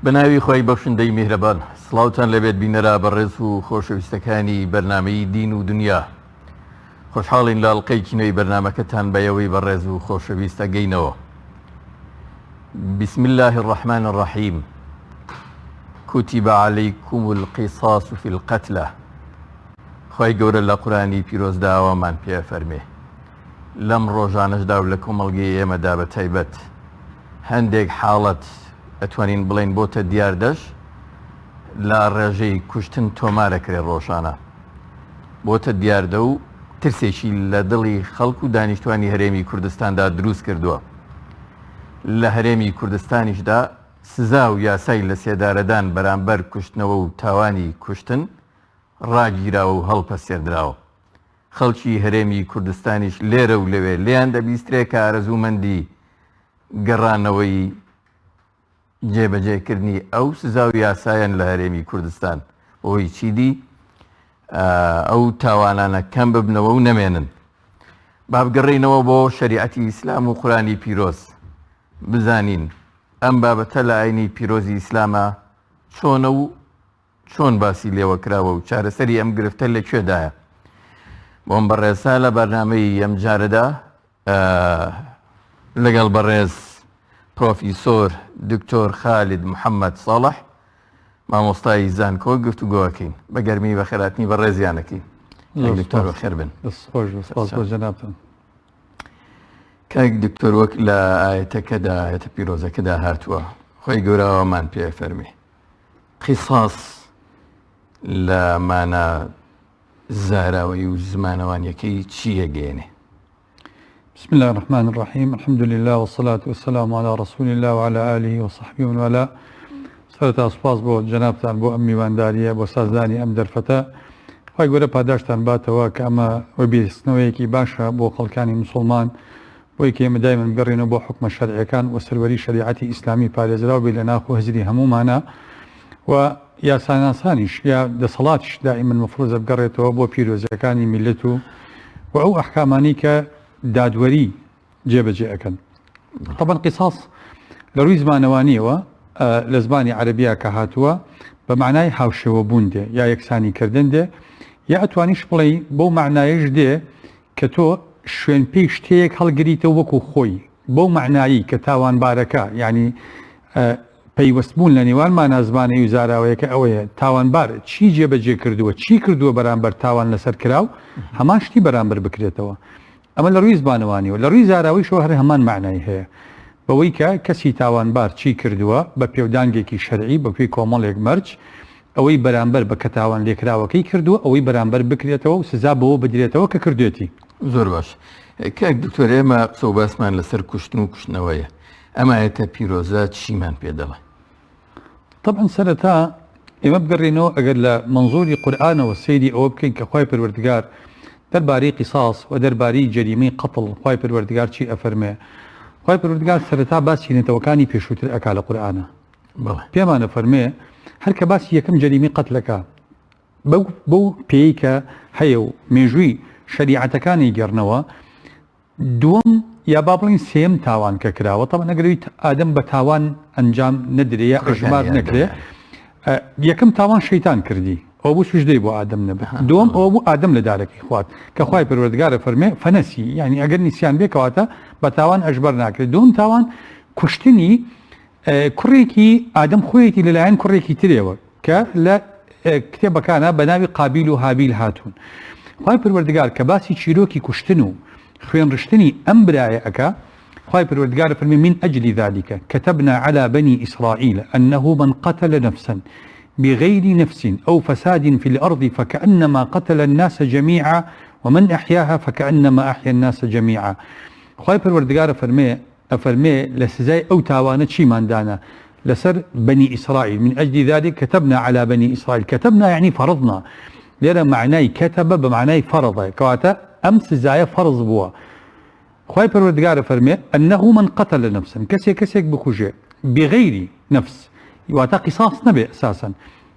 بەناوی خۆی بەخشندەی میهرەبان سڵاوتان لەبێت بینەرا بەڕێز و خۆشەویستەکانی بەرنامەی دین و دنیا خۆشحاڵین لاڵقەی کینۆی بەرنامەکەتان بەیەوەی بەڕێز و خۆشەویستە گەینەوە. بسم الله الرحمن الرحیم. كتب عليكم القصاص في القتلى. خۆی گەورە لە قورآنی پیرۆزدا ئەوەمان پێ فەرمێ لەم ڕۆژانەشدا و لە کۆمەڵگەی ئێمەدا بە تایبەت هەندێک حاڵەت ئەتوانین بڵێن بۆتە دیاردەش لە ڕێژەی کوشتن تۆمارەکرێ ڕۆژانە بۆتە دیاردە و ترسێکی لە دڵی خەڵک و دانیشتوانی هەرێمی کوردستاندا دروست کردووە. لە هەرێمی کوردستانیشدا سزا و یاسای لە سێدارەدان بەرامبەر کوشتنەوە و تاوانی کوشتن ڕاگیراوە و هەڵپەسێردراوە. خەڵکی هەرێمی کوردستانیش لێرە و لەوێ لێیان دەبیسترێ کە ئارەزوومەندی گەڕانەوەی جێبەجێکردنی ئەو سزا و یاسایان لە هەرێمی کوردستان بۆی چیدی ئەو تاوانانە کەم ببنەوە و نەمێنن. با بگەڕێینەوە بۆ شەریعەتی ئیسلام و قورآنی پیرۆز بزانین ئەم بابەتە لە ئاینی پیرۆزی ئیسلامە چۆنە و چۆن باسی لێوە کراوە و چارەسەری ئەم گرفتە لەکوێدایە. بۆم بەڕێسا لە بەرنامەی ئەم جارەدا لەگەڵ بەڕێز پرۆفیسۆر دکتۆر خالید محەممەد ساڵح مامۆستای زانکۆ گفتوگۆەکەین بە گەرمی بە خێراتنی بە ڕێزیانەکەی. دکتۆر بەخێر بن. جەنابتان. کاک دکتۆر وەک لە ئاەتەکەدا ئاەتە پیرۆزەکەدا هاتووە خۆی گەوراوەمان پێ فەرمێ قیساس لە مانە زاراوەی و زمانەوانیەکەی چیە گەێنێ؟ بسم الله الرحمن الرحيم. الحمد لله والصلاة والسلام على رسول الله وعلى آله وصحبه ومن والاه. سەرەتا سوپاس بۆ جەنابتان بۆ ئەم میوانداریە بۆ سازدانی ئەم دەرفەتە. خۆی گەورە پاداشتان باتەوە کە ئەمە وەبیستنەوەیەکی باشە بۆ خەڵکانی مسلمان بۆی کە ئێمە دایمەن بگەڕێنەوە بۆ حکمە شەرعیەکان و سەروەری شەریعەتی ئیسلامی پارێزراو بێ لە ناخۆ هەزری هەمومانە و یاساناسانیش یا دەسەڵاتیش دائیمەن مەفروزە بگەڕێتەوە بۆ پیرۆزیەکانی میلەت و ئەو ئەحکامانی کە دادوەری جێبەجێ ئەەکەن. طبعاً قیساس لە ڕووی زمانەوانیەوە لە زمانی عەرەبیە کە هاتووە بە معنای هاوشێوە بوون دێ یا یەکسانیکردن دێ یا ئەتوانیش بڵێ بەو معنایش دێ کە تۆ شوێن پێی شتەیەک هەڵگریتەوە وەکو خۆی بەو معنایی کە تاوانبارەکە یعنی پەیوەستبوون لە نێوانمانە زمانەی و زاراوەیەکە ئەوەیە تاوانبار چی جێبەجێ کردووە چی کردووە بەرامبەر تاوان لەسەر کراو هەمان شتی بەرامبەر بکرێتەوە. ئەمە لە ڕووی زمانەوانیەوە لە ڕووی زاراویشەوە هەر هەمان معنای هەیە بەوەی کە کەسی تاوانبار چی کردووە بە پێودانگێکی شەرعی بە پێی کۆمەڵێک مەرج ئەوەی بەرامبەر بە کە تاوان لێکراوەکەی کردووە ئەوەی بەرامبەر بکرێتەوە و سزا بەوە بدرێتەوە کە کردوێتی. زۆر باش. کاک دکتۆر ئێمە قسە و باسمان لەسەر کوشتن و کوشتنەوەیە ئەمایەتە پیرۆزە چیمان پێ دەڵێ؟ طبعا سەرەتا ئێمە بگەڕێنەوە ئەگەر لە منزوری قورئانەوە سەیری ئەوە بکەین کە خوای پەروەردگار دەربارەی قیساس و دەربارەی جەریمەی قەتڵ خوای پەروەردگار چی ئەفەرمێ؟ خوای پەروەردگار سەرەتا باسی نێتەوەکانی پێشووتر ئەکا لە قورئانە. پێمانە فەرمێ هەر کە باسی یەکەم جەریمەی قەتلەکە بەو پێی کە هەیە و مێژووی شەریعەتەکانی گەڕنەوە دووەم یا با بڵین سێم تاوان کە کراوە تەمە نەگەرویت ئادەم بە تاوان ئەنجام نەدرێ یا ئەژمار نەکرێ. یەکەم تاوان شەیتان کردی ئەو بوو سوژدەی بۆ ئادەم نەبێت. دووەم ئەوە بوو ئادەم لە دارەکەی خوارد کە خوای پەروەردگارە فەرمێ فەنەسی یعنی ئەگەر نیسیان بێکەواتە بە تاوان ئەژبەر ناکرێت. دووەم تاوان کوشتنی کوڕێکی ئادەم خۆیەتی لەلایەن کوڕێکی ترێوە کە لە کتێبەکانە بە ناوی قابیل و هابیل هاتوون. خوای پەروەردگار کە باسی چیرۆکی کوشتن و خوێنڕشتنی ئەم برایە ئەکا خوای پەروەردگار فەرمێ من ئەجل ذلك كتبنا على بني إسرائيل أنه من قتل نفسا بغير نفس أو فساد في الأرض فكأنما قتل الناس جميعا ومن أحياها فكأنما أحيا الناس جميعا. خوای پەروەردگار أفرمي لسزاي أو تاوانة شي ماندانا لسر بني إسرائيل من أجل ذلك كتبنا على بني إسرائيل. كتبنا يعني فرضنا لێرە معنای كتب بمعنای فرضە کەواتە ئەم سزایە فرض بووە. خوای پەروەردگارە فەرمێ أنه من قتل نفسا کەسێک بکوژێ بغير نفس واتە قیساس نەبێ ئەساساً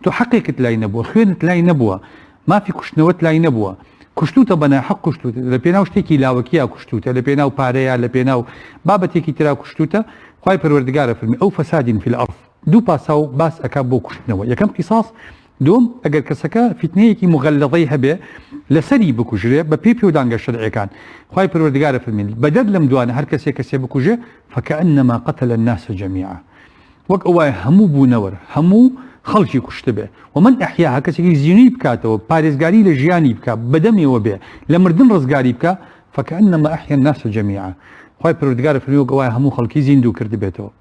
تۆ حەقێکت لای نەبووە خوێنت لای نەبووە مافی کوشتنەوەت لای نەبووە کوشتوتە بەناحەق کوشتوتە لە پێناو شتێکی لاوەکییا کوشتوتە لە پێناو پارەیە لە پێناو بابەتێکی ترا کوشتوتە خوای پەروەردگارە فەرمێ ئەو فەسادین فی الأرض دوو پاساو باس ئەکا بۆ کوشتنەوە. یەکەم قیساس، دوم ئەگەر کەسەکە فتنەیەکی مغەلڵەی هەبێ لەسەری بکوژرێ بە پێی پێودانگە شەرعیەکان، خوای پەروەردگارە فەرمێن بەدەر لەم دوانە هەر کەسێ بکوژێ فەکەئەنەما قەتەلە الناس جەمیعا، وەک ئەوایە هەموو بوونەوەر هەموو خەڵکی کوشتە بێ. ومن ئەحیاها کەسێکی زیینوی بکاتەوە پارێزگاری لە ژیانی بکە بەدەمێەوە بێ لە مردن ڕزگاری بکە فەکەئەنەما ئەحیا الناس جەمیعا، خوای پەروەردگارە فەرمێ وەک ئەوایە هەموو خەڵکی زیندوو کرد بێتەوە.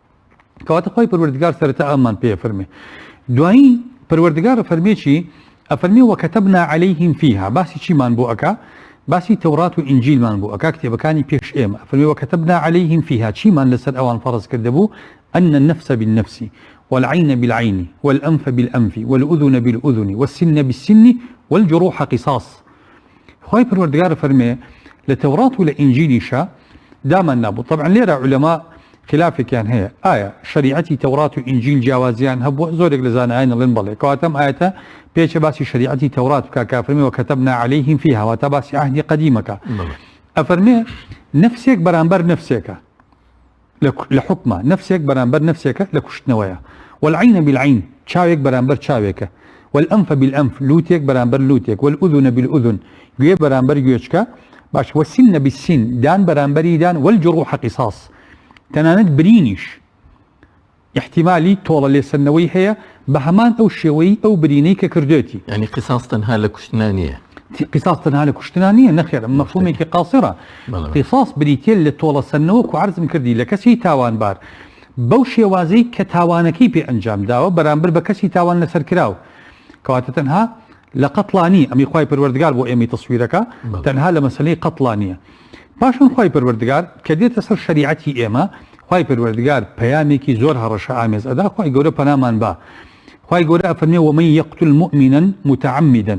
کەواتە خوای پەروەردگار سەرەتا ئەممان پێ فەرمێ. دوایی پەروەردگارە فەرمێ چی؟ ئەفەرمێ وەکەتەبنا عەلەیهیم فیها، باسی چیمان بۆ ئەکا؟ باسی تەورات و ئینجیلمان بۆ ئەکا، کتێبەکانی پێش ئێمە. ئەفەرمێ وەکەتەبنا عەلەیهیم فیها، چیمان لەسەر ئەوان فەرز کردبوو؟ أن النفس بالنفس والعين بالعين والأنف بالأنف والأذن بالأذن والسن بالسن والجروح قصاص. خوای پەروەردگارە فەرمێ لە تەورات و لە ئینجیلیشا دامان نابوو. طبعا لێرە علەما خلافێکیان هەیە، ئایا شریعەتی تەورات و ئینجیل جیاوازیان هەبووە؟ زۆرێک لە زانایان دەڵێن بەڵێ. کەواتەم ئاەتە پێچە باسی شریعەتی تەورات بکە کە فەرمێ وەکەتەبنا عەلەیهیم فیها، واتە باسی عەهدی قەدیمەکە. ئەفەرمێ نفسێک بەرامبەر نفسێکە لە حکمە، نفسێک بەرامبەر نفسێکە لە کوشتنەوەیە. والعين بالعين، چاوێک بەرامبەر چاوێکە. والأنف بالأنف، لوتێک بەرامبەر لوتێک. والأذن بالأذن، گوێ بەرامبەر گوێچکە. باش والسن بالسن، دان بەرامبەری دان. والجروح قصاص، تەنانەت برینیش احتیمالی تۆڵە لێسەرنەوەی هەیە بە هەمان ئەو شێوەی ئەو برینەی کە کردوێتی. ینی قیساس تەنها لە کوشتنا نییە. قیساس تەنها لە کوشتنا نییە، نەخێر، مەفهومێکی قاسرە. قیساس بریتێ لە تۆڵە سەرنەوە و عەرزم کردی لە کەسی تاوانبار بەو شێوازەی کە تاوانەکەی پێ ئەنجام داوە بەرامبەر بە کەسی تاوان لەسەر کراو. کەواتە تەنها لە قەتڵانی ئەمی خوای پەروەردگار بۆ ئێمەی تەسویرەکە تەنها لە مەسەلەی قەتڵانیە. پاشان خوای پەروەردگار کە دێتە سەر شریعەتی ئێمە، خوای پەروەردگار پەیامێکی زۆر هەڕەشە ئامێز ئەدا. خوای گەورە پەنامان با. خوای گەورە ئەفەرمێ ومن یەقتل مؤمنا متعمدا،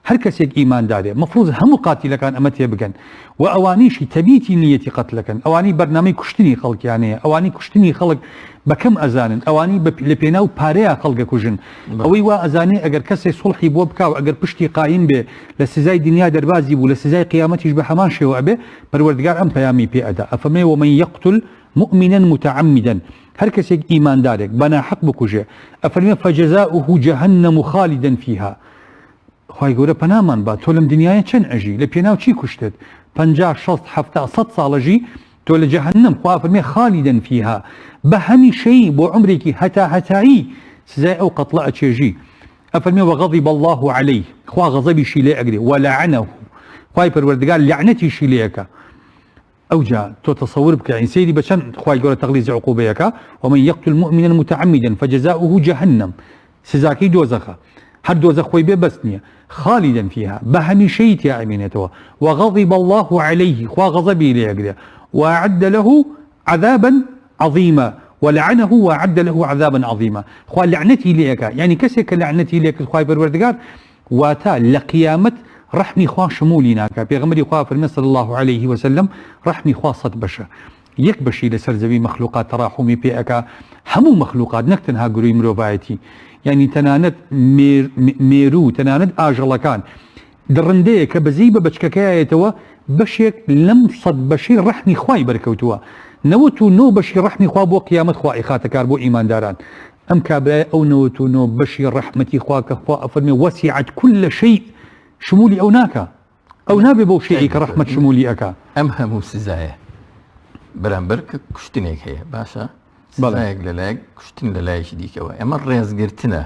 هەر کەسێک ئیماندارێ مەفروض هەموو قاتیلەکان ئەمە تێ بگەن و ئەوانیشی تەبیتی نیەتی قەتلەکەن، ئەوانی بەرنامەی کوشتنی خەڵکیانەیە، ئەوانی کوشتنی خەڵک بەکەم ئەزانن، ئەوانی لە پێناو پارەیە خەڵکە کوژن. ئەوەی وا ئەزانێ ئەگەر کەسێک سوڵحی بۆ بکاو ئەگەر پشتی قایم بێ لە سزای دنیا دەربازی بوو لە سزای قیامەتیش بە هەمان شێوە ئەبێ، پەروەردگار ئەم پەیامی پێ ئەدا. ئەفەرمێ ومن یەقتل مؤمنا متعمدا، هەر کەسێک ئیماندارێک بەناحەق بکوژێ، ئەفەرمێ فجزاؤه جهنم خالدا فيها. خوای گەورە پەنامان با، تۆ لەم دنیاە چەند ئەژی لە پێناو چی کوشتت؟ 50 60 70 100 ساڵەژی تۆ لە جەهەنەم. خوا فەرمێ خالیدن فیها، بە هەمیشەی بۆ عمرێکی هەتایی سزای ئەو قەتڵە ئەچێژی. ئەفەرمێ وغضب الله عليه، خوا غەزەبیشی لێ ئەگرێ. ولعنه، خوای پەروەردگار لعنەتیشی لێەکە. ئەوجا تۆ تەسەور بکە ئین سەیری بە چەند خوای گەورە تەغلیظ عقوبەیەکە. ومن يقتل مؤمنا متعمدا فجزاؤه جهنم، سزاکەی دۆزەخە. هەر دۆزە خۆی بێ بەس نییە، خالیدن فيها، بە هەمیشەی تیا ئەمێنێتەوە. وغضب الله عليه، خوا غەزەبی لێ ئەگرێ. وأعد له عذابا عظيما ولعنه وأعد له عذابا عظيما. خوا لعنتي ليك، يعني كسك لعنتي ليك خوای پەروەردگار واتا لقيامت رحمي خوا شمولي ناکا. پێغەمبەری خوا فەرمێ صلی الله عليه وسلم رحمي خوا 100 بەشە، یەک بەشی لەسەر زەوی مەخلوقات تەراحمی پێ ئەکا، هەموو مەخلوقات نەک تەنها گروی مرۆڤایەتی، یعنی تەنانەت مێرو تەنانەت ئاژەڵەکان درڕندەیە کە بەزەی بە بەچکەکەیەتەوە بەشێک لەم 100 بەشەی ڕەحمی خوای بەرکەوتووە. 99 بەشی ڕەحمی خوا بۆ قیامەت خوا ئیخاتەکار بۆ ئیمانداران. ئەم کابرای ئەو 99 بەشی ڕەحمەتی خوا کە خوا ئەفەرمێ وەسیعت كل شيء، شمولی ئەو ناکە، ئەو نابێ بەو شەیەی کە ڕەحمەت شمولی ئەکا. ئەم هەموو سزایە بەرامبەر کە کوشتنێک هەیە، باشە سزایەک لەلایەک کوشتن لە لایەکی دیکەوە. ئەمە ڕێزگرتنە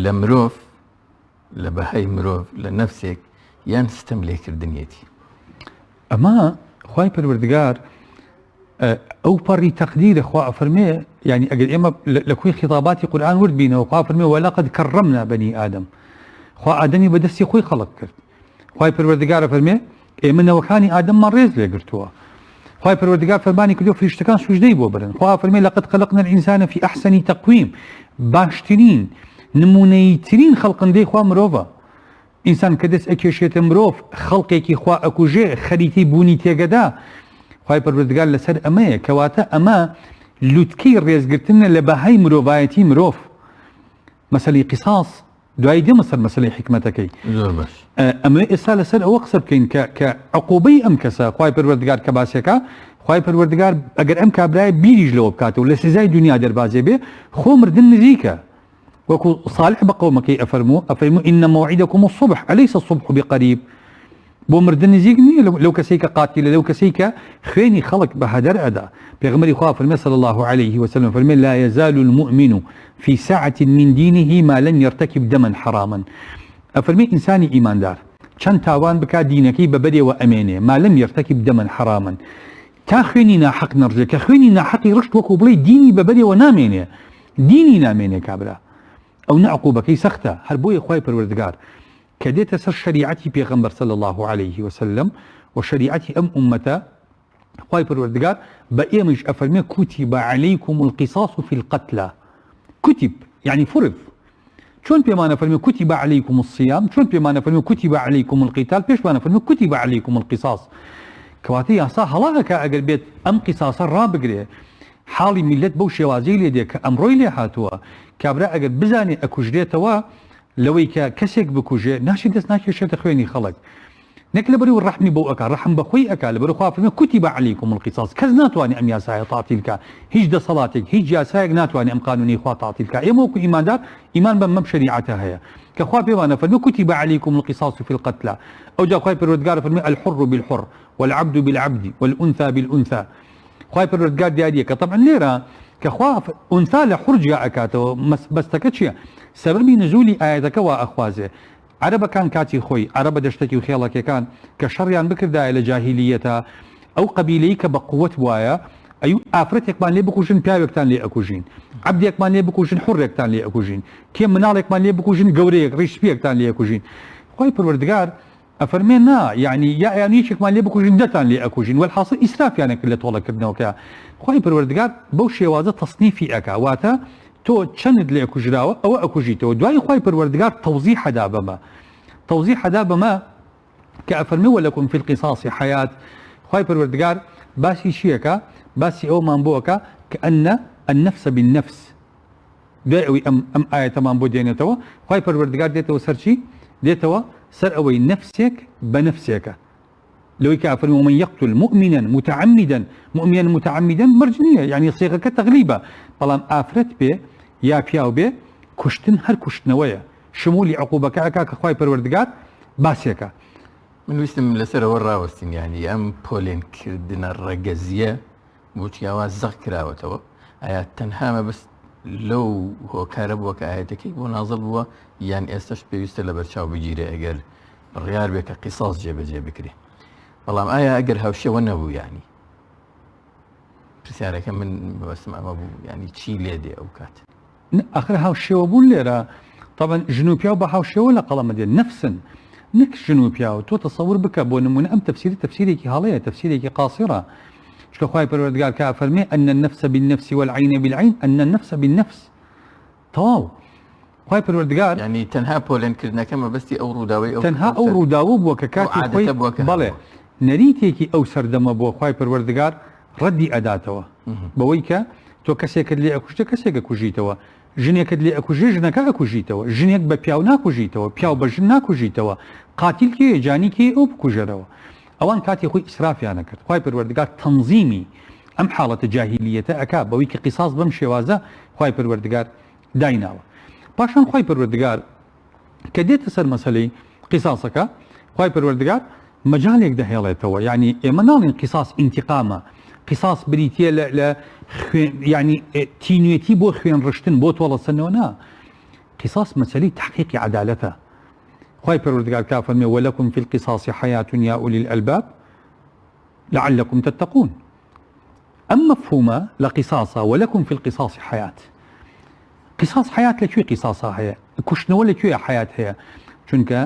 لە مرۆڤ، لە بەهای مرۆڤ، لە نەفسێک یان ستەم لێکردنیەتی. ئەمە خوای پەروەردگار ئەو پەڕی تەقدیرە خوا ئەفەرمێ، یعنی ئەگەر ئێمە لە کوێی خیتاباتی قورئان ورد بینەوە خوا فەرمێ وەلەقەد کەڕەمنا بەنی ئادەم، خوا ئادەمی بەدەستی خۆی خەڵق کرد. خوای پەروەردگارە فەرمێ ئێمە نەوەکانی ئادەممان ڕێز لێگرتووە. خوای پەروەردگار فەرمانی کردو فریشتەکان سوژدەی بۆ برن. خوا فەرمێ لەقەد خەلقنا الئینسان فی ئەحسەنی تەقویم، باشترین نمونەیترین خەڵقندەی خوا مرۆڤە. ئینسان کە دەست ئەکێشێتە مرۆڤ خەڵقێکی خوا ئەکوژێ خەریتی بوونی تێگەدا. خوای پەروەردگار لەسەر ئەمەیە، کەواتە ئەمە لوتکەی ڕێزگرتنە لە بەهای مرۆڤایەتی مرۆڤ. مەسەلەی قیساس دوای دێمە سەر مەسەلەی حکمەتەکەی. زۆر باش. ئەمە ئێستا لەسەر ئەوە قسە بکەین کە عقوبەی ئەم کەسە خوای پەروەردگار کە باسێکە خوای پەروەردگار ئەگەر ئەم کابرای بیریش لەوە بکاتەوە لە سزای دنیا دەربازێ بێ خۆ مردن نزیکە وەکو صالح بە قەومەکەی ئەفەرموو إن موعدكم الصبح أليس الصبح بقريب بۆ مردن نزیک نییە لەو کەسەی کە قاتیلە لەو کەسەی کە خوێنی خەڵک بە هەدەر ئەدا پێغمبەری خوا فەرمێ صلى الله عليه وسلم فەرمێ لا يزال المؤمن في ساعة من دينه ما لم يرتكب دما حراما ئەفەرمێ ئینسانی ئیماندار چەند تاوان بکات دینەکەی بەبەرێوە ئەمێنێ ما لم يرتكب دما حراما تا خوێنی ناحەق نەڕژێ کە خوێنی ناحەقی ڕشت وەکو بڵێ دینی بەبەرێوە نامێنێ دینی نامێنێ کابرا ئەو نەعقوبەکەی سەختە هەر بۆیە خوای پەروەردگار کە دێتە سەر شریعەتی پێغەمبەر صلی الله عليه وسلم و شریعەتی ئەم ئومەتە خوای پەروەردگار بە ئێمەش ئەفەرمێ كتب عليكم القصاص في القتلى كتب يعني فرض چۆن پێمانە فەرمێ كتب عليكم الصيام چۆن پێمانە فەرمێ كتب عليكم القتال پێشمانە فەرمێ كتب عليكم القصاص کەواتە یاسا هەڵاگەکە ئەگەر بێت ئەم قیساسە ڕابگرێ حاڵی میلەت بەو شێوازەی لێ دێ کە ئەمڕۆی لێ هاتووە کابرا ئەگەر بزانێ ئەکوژرێتەوە لەوەی کە کەسێک بکوژێ ناشی دەست ناکێشێتە خوێنی خەڵک نەک لەبەری ڕەحمی بەو ئەکا ڕەحم بەخۆی ئەکا لەبەر خوا فەرمێ كتب عليكم القصاص کەس ناتوانێت ئەم یاسایە تاعتیل کە هیچ دەسەڵاتێک هیچ یاسایەک ناتوانێت ئەم قانونی خوا تاعتیل کە ئێمە وەکو ئیماندار ئیمان بە مەم شریعەتە هەیە کە خوا پێوانە فەرمێ كتب عليكم القصاص في القتلى ئەو جا خوای پەروەردگار فەرمێ الحر بالحر والعبد بالعبد والأنثى بالأنثى خوای پەروەردگار دیاریە کە طبعا لێرە کە خوا ئونثا لە حورجا ئەکاتەوە بەستەکە چییە سەبەبی نزولی ئاەتەکە وا ئەخوازێ عەرەبەکان کاتی خۆی عەرەبە دەشتێکی و خێڵەکەکان کە شەڕیان بکردایە لە جاهیلیەتە ئەو قەبیلەی کە بە قووەت وایە ئەی ئافرەتێکمان لێ بکوژن پیاوێکتان لێ ئەکوژین عەبدێکمان لێ بکوژن حوڕێکتان لێ ئەکوژین کێ مناڵێکمان لێ بکوژن گەورەیەک ڕیشپیەکتان لێ ئەکوژین خوای پەروەردگار ئەفەرمێ نا یعنی یا یانیچێکمان لێ بکوژن دەتان لێ ئەکوژین والحاصل ئیسرافیانە کرد لە تۆڵەکردنەوەکە خوای پەروەردگار بەو شێوازە تەصنیفی ئەکا واتە تۆ چەند لێ ئەکوژراوە ئەوە ئەکوژیتەوە دوای خوای پەروەردگار تەوزیح حەدا بەمە توضيح هذا بما كأفرمي ولكم في القصاص حياة خوای پەروەردگار باسی چیەکە باسی ئەو مانبووەکە كأن النفس بالنفس دوای ئەوەی ئەم ئاەتەمان بۆ دێنێتەوە خوای پەروەردگار دێتەوە سەر چی دێتەوە سەر ئەوەی نفسێک بە نفسێکە لەوەی کە ئەفەرمێ ومن يقتل مؤمنا متعمدا مرج نییە يعني صيغەکە تەغلیبە بەڵام ئافرەت بێ یا پیاو بێ کوشتن هەر کوشتنەوەیە شمولی عقوبەکە ئەکا کە خوای پەروەردگار باسێکە من ویستم لەسەرەوە ڕاوەستین یعنی ئەم پۆلێنکردنە ڕەگەزیە بۆچیاوا زەق کراوەتەوە ئایا تەنهامە بەس لەو هۆکارە بووە کە ئاەتەکەی بۆ نازڵ بووە یان ئێستش پێویستە لە بەرچاو بگیرێ ئەگەر ڕیار بێ کە قیساس جێبەجێ بکرێ بەڵام ئایا ئەگەر هاوشێوە نەبوو ینی پرسیارەکە من بەسم ئەمە بوو ینی چی لێ دێ ئەو کات ئاخر هاوشێوە بوون لێرە طبعا ژن و پیاو بە هاوشێوە لە قەڵەمە دێن نفسن نەک ژن و پیاو تۆ تەسەور بکە بۆ نمونە ئەم تەفسیرێکی هەڵەیە تەفسیرێکی قاسیڕە چکە خوای پەروەردگار کە فەرمێ أن النفس بالنفس والعين بالعين أن النفس بالنفس تەواو خوای پەروەردگار ینی تەنها پۆلێنکردنەکە مەبەستی ئەو ڕووداوی تەنها ئەو ڕووداوە بووە کە کاتی خۆی بەڵێ نەریتێکی ئەو سەردەمە بۆ خوای پەروەردگار ڕەدی ئەداتەوە بەوەی کە تۆ کەسێکت لێ ئەکوژتە کەسێکە کوژیتەوە ژنێکت لێ ئەکوژێ ژنەکە ئەکوژیتەوە ژنێک بە پیاو ناکوژیتەوە پیاو بە ژن ناکوژیتەوە قاتیل کێ جانی کێ ئەو بکوژەرەوە ئەوان کاتی خۆی ئیسرافیانە کرد خوای پەروەردگار تەنزیمی ئەم حاڵەتە جاهیلیەتە ئەکا بەوەی کە قیساس بەم شێوازە خوای پەروەردگار دایناوە پاشان خوای پەروەردگار کە دێتە سەر مەسەلەی قیساسەکە خوای پەروەردگار مەجالێک دەهێڵێتەوە یعنی ئێمە ناڵێن قیساس ئینتیقامە قیساس بریتە لە يعني تینوێتی بۆ خوێن ڕشتن بۆ تۆڵەسەنەوە نا قیساس مەسەلەی تحقیقی عەدالەتە خوای پەروەردگار کا فەرمێ ولكم في القصاص حياة يا أولي الألباب لعلكم تتقون ئەم مەفهومە لە قیساسە ولكم في القصاص حياة قیساس حياة لەکوێ قیساسە هەیە کوشتنەوە لەکوێ حياة هەیە چونکە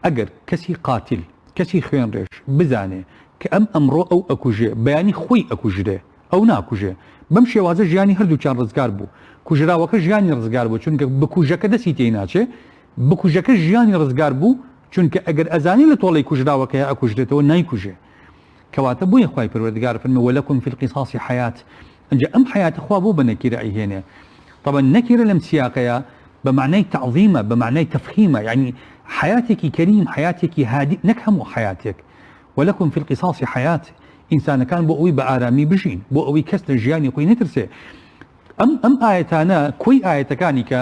ئەگەر کەسی قاتل کەسی خوێن ڕێژ بزانێ کە ئەمڕۆ ئەو ئەکوژێ بەیانی خۆی ئەکوژرێ ئەو ناکوژێ بەم شێوازە ژیانی هەردووچیان ڕزگار بوو کوژراوەکە ژیانی ڕزگار بوو چونکە بکوژەکە دەستی تێی ناچێ بکوژەکە ژیانی ڕزگار بوو چونکە ئەگەر ئەزانی لە تۆڵی کوژراوەکە ئەکوژرێتەوە نایکوژێ کەواتە بۆیە خوای پەروەردگار فەرمێ ولكم في القصاص حياة ئەنجا ئەم حياتە خوا بۆ بە نەکیرە ئەیهێنێ طبعا نەکیرە لەم سیاقەیە بمعنى تعظيمه بمعنى تفخيمه يعني حياتك كريم حياتك هادئ نك هم حياتك ولكم في القصاص حياة ئینسانەکان بۆ ئەوەی بە ئارامی بژین بۆ ئەوەی کەس لە ژیانی خۆی نەترسێ ئەم ئاەتانە کۆی ئاەتەکانی کە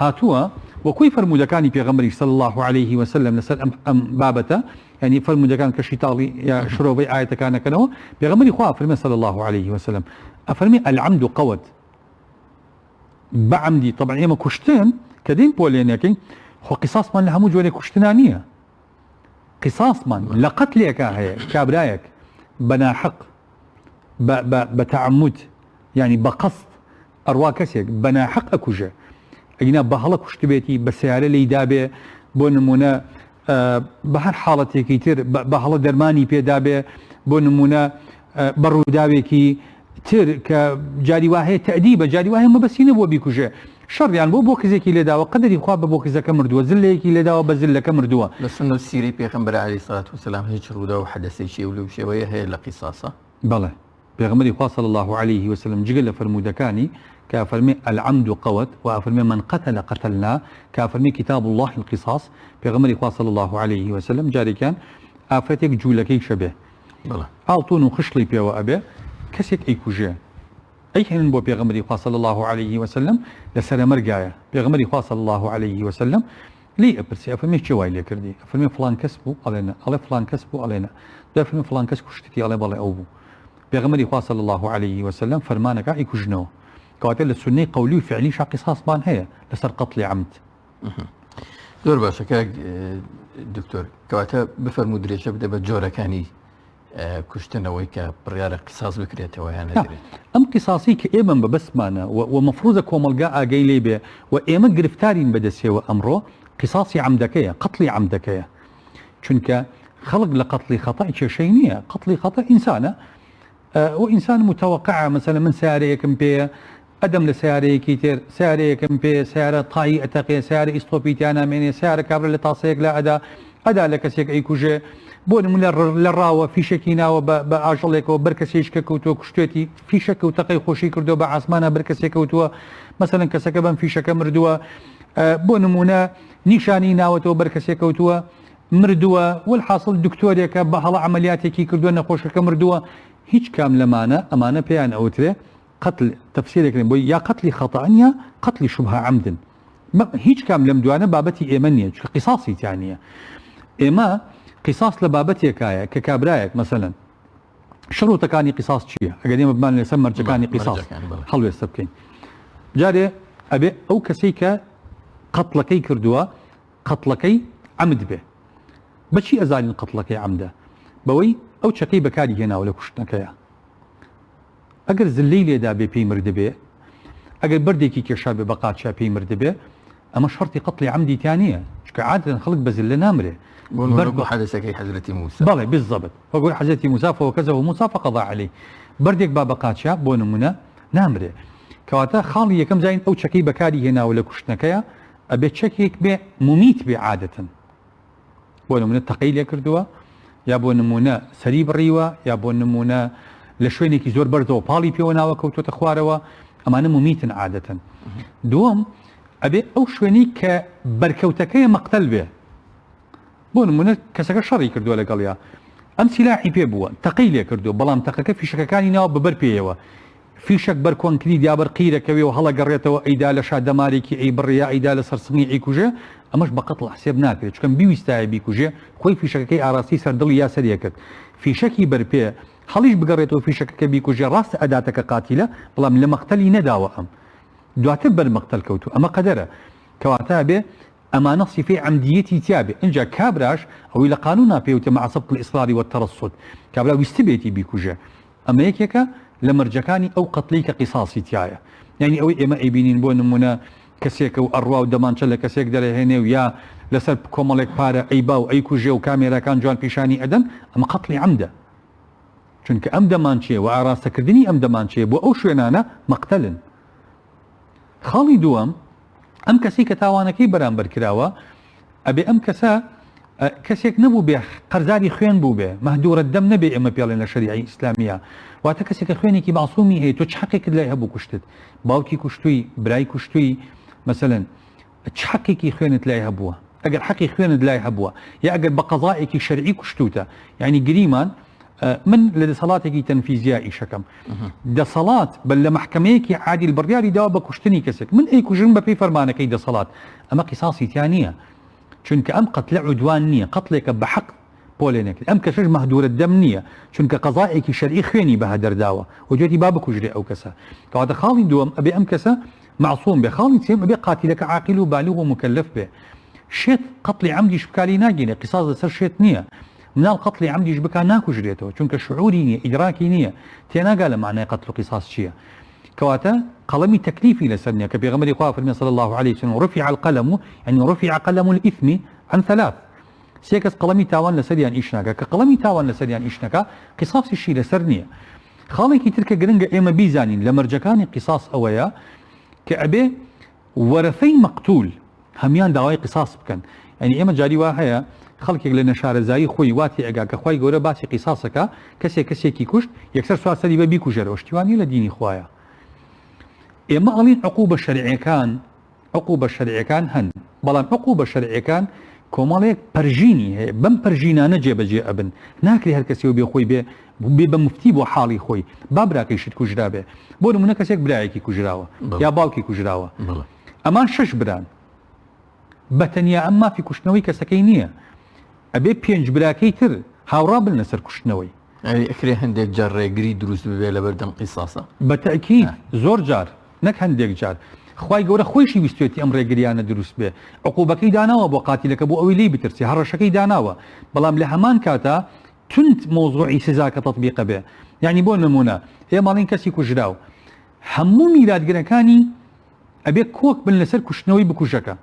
هاتووە وە کۆی فرموودەکانی پێغەمبەری صلی الله عليه وسلم لەسەر ئەم بابەتە ینی فرموودەکان کە شیتاڵی یا شرۆڤەی ئاەتەکانەکەنەوە پێغەمبەری خوا فەرمێ صلی الله عليه وسلم ئەفەرمێ العمد قەوت بەعەمدی طبعا ئێمە کوشتن کە دین پۆلێنەکەین خۆ قیساسمان لە هەموو جۆرێک کوشتنا نییە قیساسمان لە قەتلێکە هەیە کابرایەک بەناحق بەتەعەمود ینی بە قەست ئەڕوا کەسێک بەناحق ئەکوژێ ئەگینا بە هەڵە کوشتبێتی بە سیارە لی دابێ بۆ نمونە بە هەر حاڵەتێکی تر بە هەڵە دەرمانی پێدابێ بۆ نمونە بەڕووداوێکی تر کە جاری وهەیە تەدیبە جاری وهەیە مەبەستی نەبووە بیکوژێ شەڕیان بۆ کزێکی لێداوە قەدەری خوا بە بۆ کزەکە مردووە زلەیەکی لێداوە بە زلەکە مردووە لە سنە سیرەی پێغەمبەر عەلەیهی سەڵات وسەلام هیچ ڕوودا و حەدەسێکی ئەو لەو شێوەیە هەیە لە قیساسە بەڵێ پێغەمبەری خوا صلی الله عليه وسلم جگە لە فرموودەکانی کە فەرمێ العمد قەوت و فەرمێ من قتل قتلنا کە فەرمێ کتاب الله القصاص پێغەمبەری خوا صلی الله عليه وسلم جارێکیان ئافرەتێک جوولەکەی شەبێ ئاڵتۆن و خشڵی پێوە ئەبێ کەسێک ئەیکوژێ ئەی هێنن بۆ پێغەمبەری خوا صلی الله عليه وسلم لەسەر مەرگایە پێغەمبەری خوا صلی الله عليه وسلم لی ئەپرسی ئەفەرمێ چی وای لێ کردی ئەفەرمێ فڵان کەس بوو ئەڵێنە ئەڵێ فڵان کەس بوو ئەڵێنە دەفەرمێ فڵان کەس کوشتیتی ئەڵێ بەڵێ ئەو بوو پێغەمبەری خوا صلی الله عليه وسلم فەرمانەکە ئەیکوژنەوە کەواتە لە سنەی قەولی و فعلی شا قیساسمان هەیە لەسەر قەتڵی عەمد زۆر باشە کاک دکتۆر کەواتە بفەرموو درێژە بدە بە جۆرەکانی کوشتنەوەی کە بڕیارە قیساس بکرێتەوە یان نەکرێت ئەم قیساسی کە ئێمە بەبەستمانە و مەفروضە کۆمەلگا ئاگەی لێ بێ و ئێمە گرفتارین بەدەستێەوە ئەمڕۆ قیساسی عەمدەکەیە قەتڵی عەمدەکەیە چونکە خەڵک لە قەتڵی خەتە کێشەی نییە قەتڵی خەتە ئینسانە و ئینسان متەوەقعە مەسەلەن من سیارەیەکم پێیە ئەدەم لە سیارەیەکی تر سیارەیەکم پێ سیارە تایی ئەتەقێ سیارە ئیسۆپیتیان نامێنێ سیارە کابرا لە تاسەیەک لە ئەدا لە کەسێک ئەیکوژێ بۆ نمونە لە ڕاوە فیشێکی ناوە بە ئاژەڵێکەوە بەرکەسێشکە کەوتووە کوشتێتی فیشەکە و تەقەی خۆشی کردو بە ئاسمانە بەرکەسێک کەوتووە مەسەلەن کەسەکە بەم فیشەکە مردووە بۆ نمونە نیشانی ناوەتەوە بەرکەسێک کەوتووە مردووە والحاصل دکتۆرێکە بە هەڵە عملیاتێکی کردووە نەخۆشەکە مردووە هیچ کام لەمانە ئەمانە پێیان ئەوترێ قتل تفسیرێکن بۆ یا قتلی خەتەن یا قتلی شوبهە عەمدن هیچ کام لەم دوانە بابەتی ئێمە نییە چکە قیساسی تیان نییە ئێمە قیساس لە بابەتێکایە کە کابرایەک مەسەلەن شروطەکانی قیساس چییە ئەگەر ئێمە بمان لەسەر مەرجەکانی قیساس هەڵوێستە بکەین جارێ ئەبێ ئەو کەسەی کە قەتڵەکەی کردووە قەتڵەکەی عەمد بێ بەچی ئەزانین قەتڵەکەی عەمدە بەوەی ئەو چەکەی بەکاری هێناوە لە کوشتنەکەیە ئەگەر زلەی لێدا بێ پێی مردبێ ئەگەر بەردێکی کێشا بێ بە قاچا پێی مردبێ ئەمە شەرتی قەتڵی عەمدی تیان نییە چکە عادەتەن خەڵک بە زلە نامرێ حدثەکەی حەزرەتی موسى بەڵێ بالضبط وەگوڵ حەزرەتی موسى فەوەکەزەوە موسى فقضى عليه بەردێک با بە قاچا بۆ نمونە نامرێ کەواتە خاڵی یەکەم زین ئەو چەکەی بەکاری هێناوە لە کوشتنەکەیە ئەبێ چەکێک بێ مومیت بێ عادەتەن بۆ نمونە تەقەی لێ کردووە یا بۆ نمونە سەری بڕیوە یا بۆ نمونە لە شوێنێکی زۆر بەرزەوە پاڵی پێوە ناوە کەوتۆتە خوارەوە ئەمانە مومیتن عادەتەن دووەم ئەبێ ئەو شوێنی کە بەرکەوتەکەی مەقتەل بێ بۆ نمونە کەسەکە شەڕی کردووە لەگەڵیا ئەم سیلاحی پێ بووە تەقەی لێ کردو بەڵام تەقەکە فیشەکەەکانی ناوە بەبەر پێیەوە فیشک بەرکۆنکری دیابەر قیرەکەوێ و هەڵەگەڕێتەوە ئەیدا لە شادەمارێکی ئەی بڕیا ئەیدا لە سەرسنگی ئەیکوژێ ئەمەش بە قەتڵ حسێب ناکرێت چکەم بیویستایە بیکوژێ خۆی فیشەکەی ئاراستی سەردڵی یا سەریە کرد فیشەکی بەرپێ هەڵیش بگەڕێتەوە فیشەکەکە بیکوژێ ڕاستە ئەداتەکە قاتیلە بەڵام لە مەقتەلی نەداوە ئەم دواتر بەرمەقتەل کەوتو ئەمە قەدەرە کەواتە بێ ئەمانە صفەی عەمدیەتی تیابێ اینجا کابراش ئەوەی لە قانون ناپێوتە مع سبق الإصرار والترصد کابرا ویستی بێتی بیکوژێ ئەمە یەکێکە لە مەرجەکانی ئەو قەتڵی کە قیساسی تایە یعنی ئەوەی ئێمە ئەیبینین بۆ نمونە کەسێکە و ئەڕوا و دەمانچە لە کەسێک دەرەهێنێ و یا لەسەر کۆمەڵێک پارە ئەیبا و ئەیکوژێ و کامێراکان جوان پیشانی ئەدەن ئەمە قەتڵی عەمدە چونکە ئەم دەمانچێ و ئاراستەکردنی ئەم دەمانچێ بۆ ئەو شوێنانە مەقتەلن خاڵی دووەم ئەم کەسی کە تاوانەکەی بەرامبەر کراوە ئەبێ ئەم کەسە کەسێک نەبوو بێ قەرزاری خوێن بوو بێ مەهدوورە دەم نەبێ ئێمە پێڵێن لە شەریعەی ئیسلامیە واتە کەسێکە خوێنێکی ماسوومی هەیە تۆ چ حەقێکت لای هەبوو کوشتت باوکی کوشتووی برای کوشتووی مەسەلەن چ حەقێکی خوێنت لای هەبووە ئەگەر حەقی خوێنت لای هەبووە یا ئەگەر بە قەزایەکی شەرعی کوشتوتە یعنی گریمان من لە دەسەڵاتێکی تەنفیزیا ئیشەکەم دەسەڵات بە لە محکەمەیەکی عادل بڕیاری داوا بە کوشتنی کەسێک من ئەیکوژن بەپێی فەرمانەکەی دەسەڵات ئەمە قیساسی تیان نییە چونکە ئەم قەتلە عودوان نییە قەتڵێکە بە حەق پۆلێنێک ئەم کەسەش مەهدورە دەم نییە چونکە قەزایەکی شەرعی خوێنی بەها دەرداوە و جێتی با بکوژرێ ئەو کەسە کەواتە خاڵی دووەم ئەبێ ئەم کەسە معصوم بێ خاڵی سێم ئەبێ قاتیلەکە عاقل و بالغ و مکلف بێ شێت قەتڵی عەمدیش بکاری ناگێنێ قیساس لەسەر شێت نییە مناڵ قەتڵی عەمدیش بکا ناکوژرێتەوە چونکە شعوری نییە ئیدراکی نییە تێناگا لە معنای قەتڵ و قیساس چییە کەواتە قەڵەمی تەکلیفی لەسەر نییە کە پێغەمبەری خوا فەرمێ صلی الله عليه وسلم رفع القلم يعني رفع قلم الإثم عن ثلاث سێ کەس قەڵەمی تاوان لەسەریان ئیش ناکە کە قەڵەمی تاوان لەسەریان ئیش نەکا قیساسیشی لەسەر نییە خاڵێکی ترکە گرنگە ئێمە بیزانین لە مەرجەکانی قیساس ئەوەیە کە ئەبێ وەرەثەی مەقتول هەمیان داوای قیساس بکەن یعنی ئێمە جاری وا هەیە خەڵکێک لە نەشارەزایی خۆی واتی ئەگا کە خوای گەورە باسی قیساسەکە کەسێکی کوشت یەکسەر سواسەری بە بیکوژێرەوە شتیوانی لە دینی خوایە ئێمە ئەڵین عقوبە شەرعیەکان هەن بەڵام عقوبە شەرعیەکان کۆمەڵێک پەرژینی هەیە بەم پەرژینانە جێبەجێ ئەبن ناکرێ هەر کەسێ بێ خۆی بێ بە مفتی بۆ حاڵی خۆی با براکەیشت کوژرا بێ بۆ نمونە کەسێک برایەکی کوژراوە یا باوکی کوژراوە ئەمان 6 بران بەتەنیا ئەم مافی کوشتنەوەی کەسەکەی نییە ئەبێ 5 براکەی تر هاوڕا بن لەسەر کوشتنەوەی ئەکرێ هەندێک جار ڕێگری دروست ببێ لە بەردەم قیساسە بەتەکید زۆر جار نەک هەندێک جار خوای گەورە خۆشی ویستێتی ئەم ڕێگریانە دروست بێ عقوبەکەی داناوە بۆ قاتیلەکە بۆ ئەوی لی بترسی هەڕەشەکەی داناوە بەڵام لە هەمان کاتە تند مۆزوعی سزاکە تەطبیق بێ یعنی بۆ نمونە ئێمەڵین کەسی کوژراو هەموو میراتگرەکانی ئەبێ کۆک بن لەسەر کوشتنەوەی بکوژەکە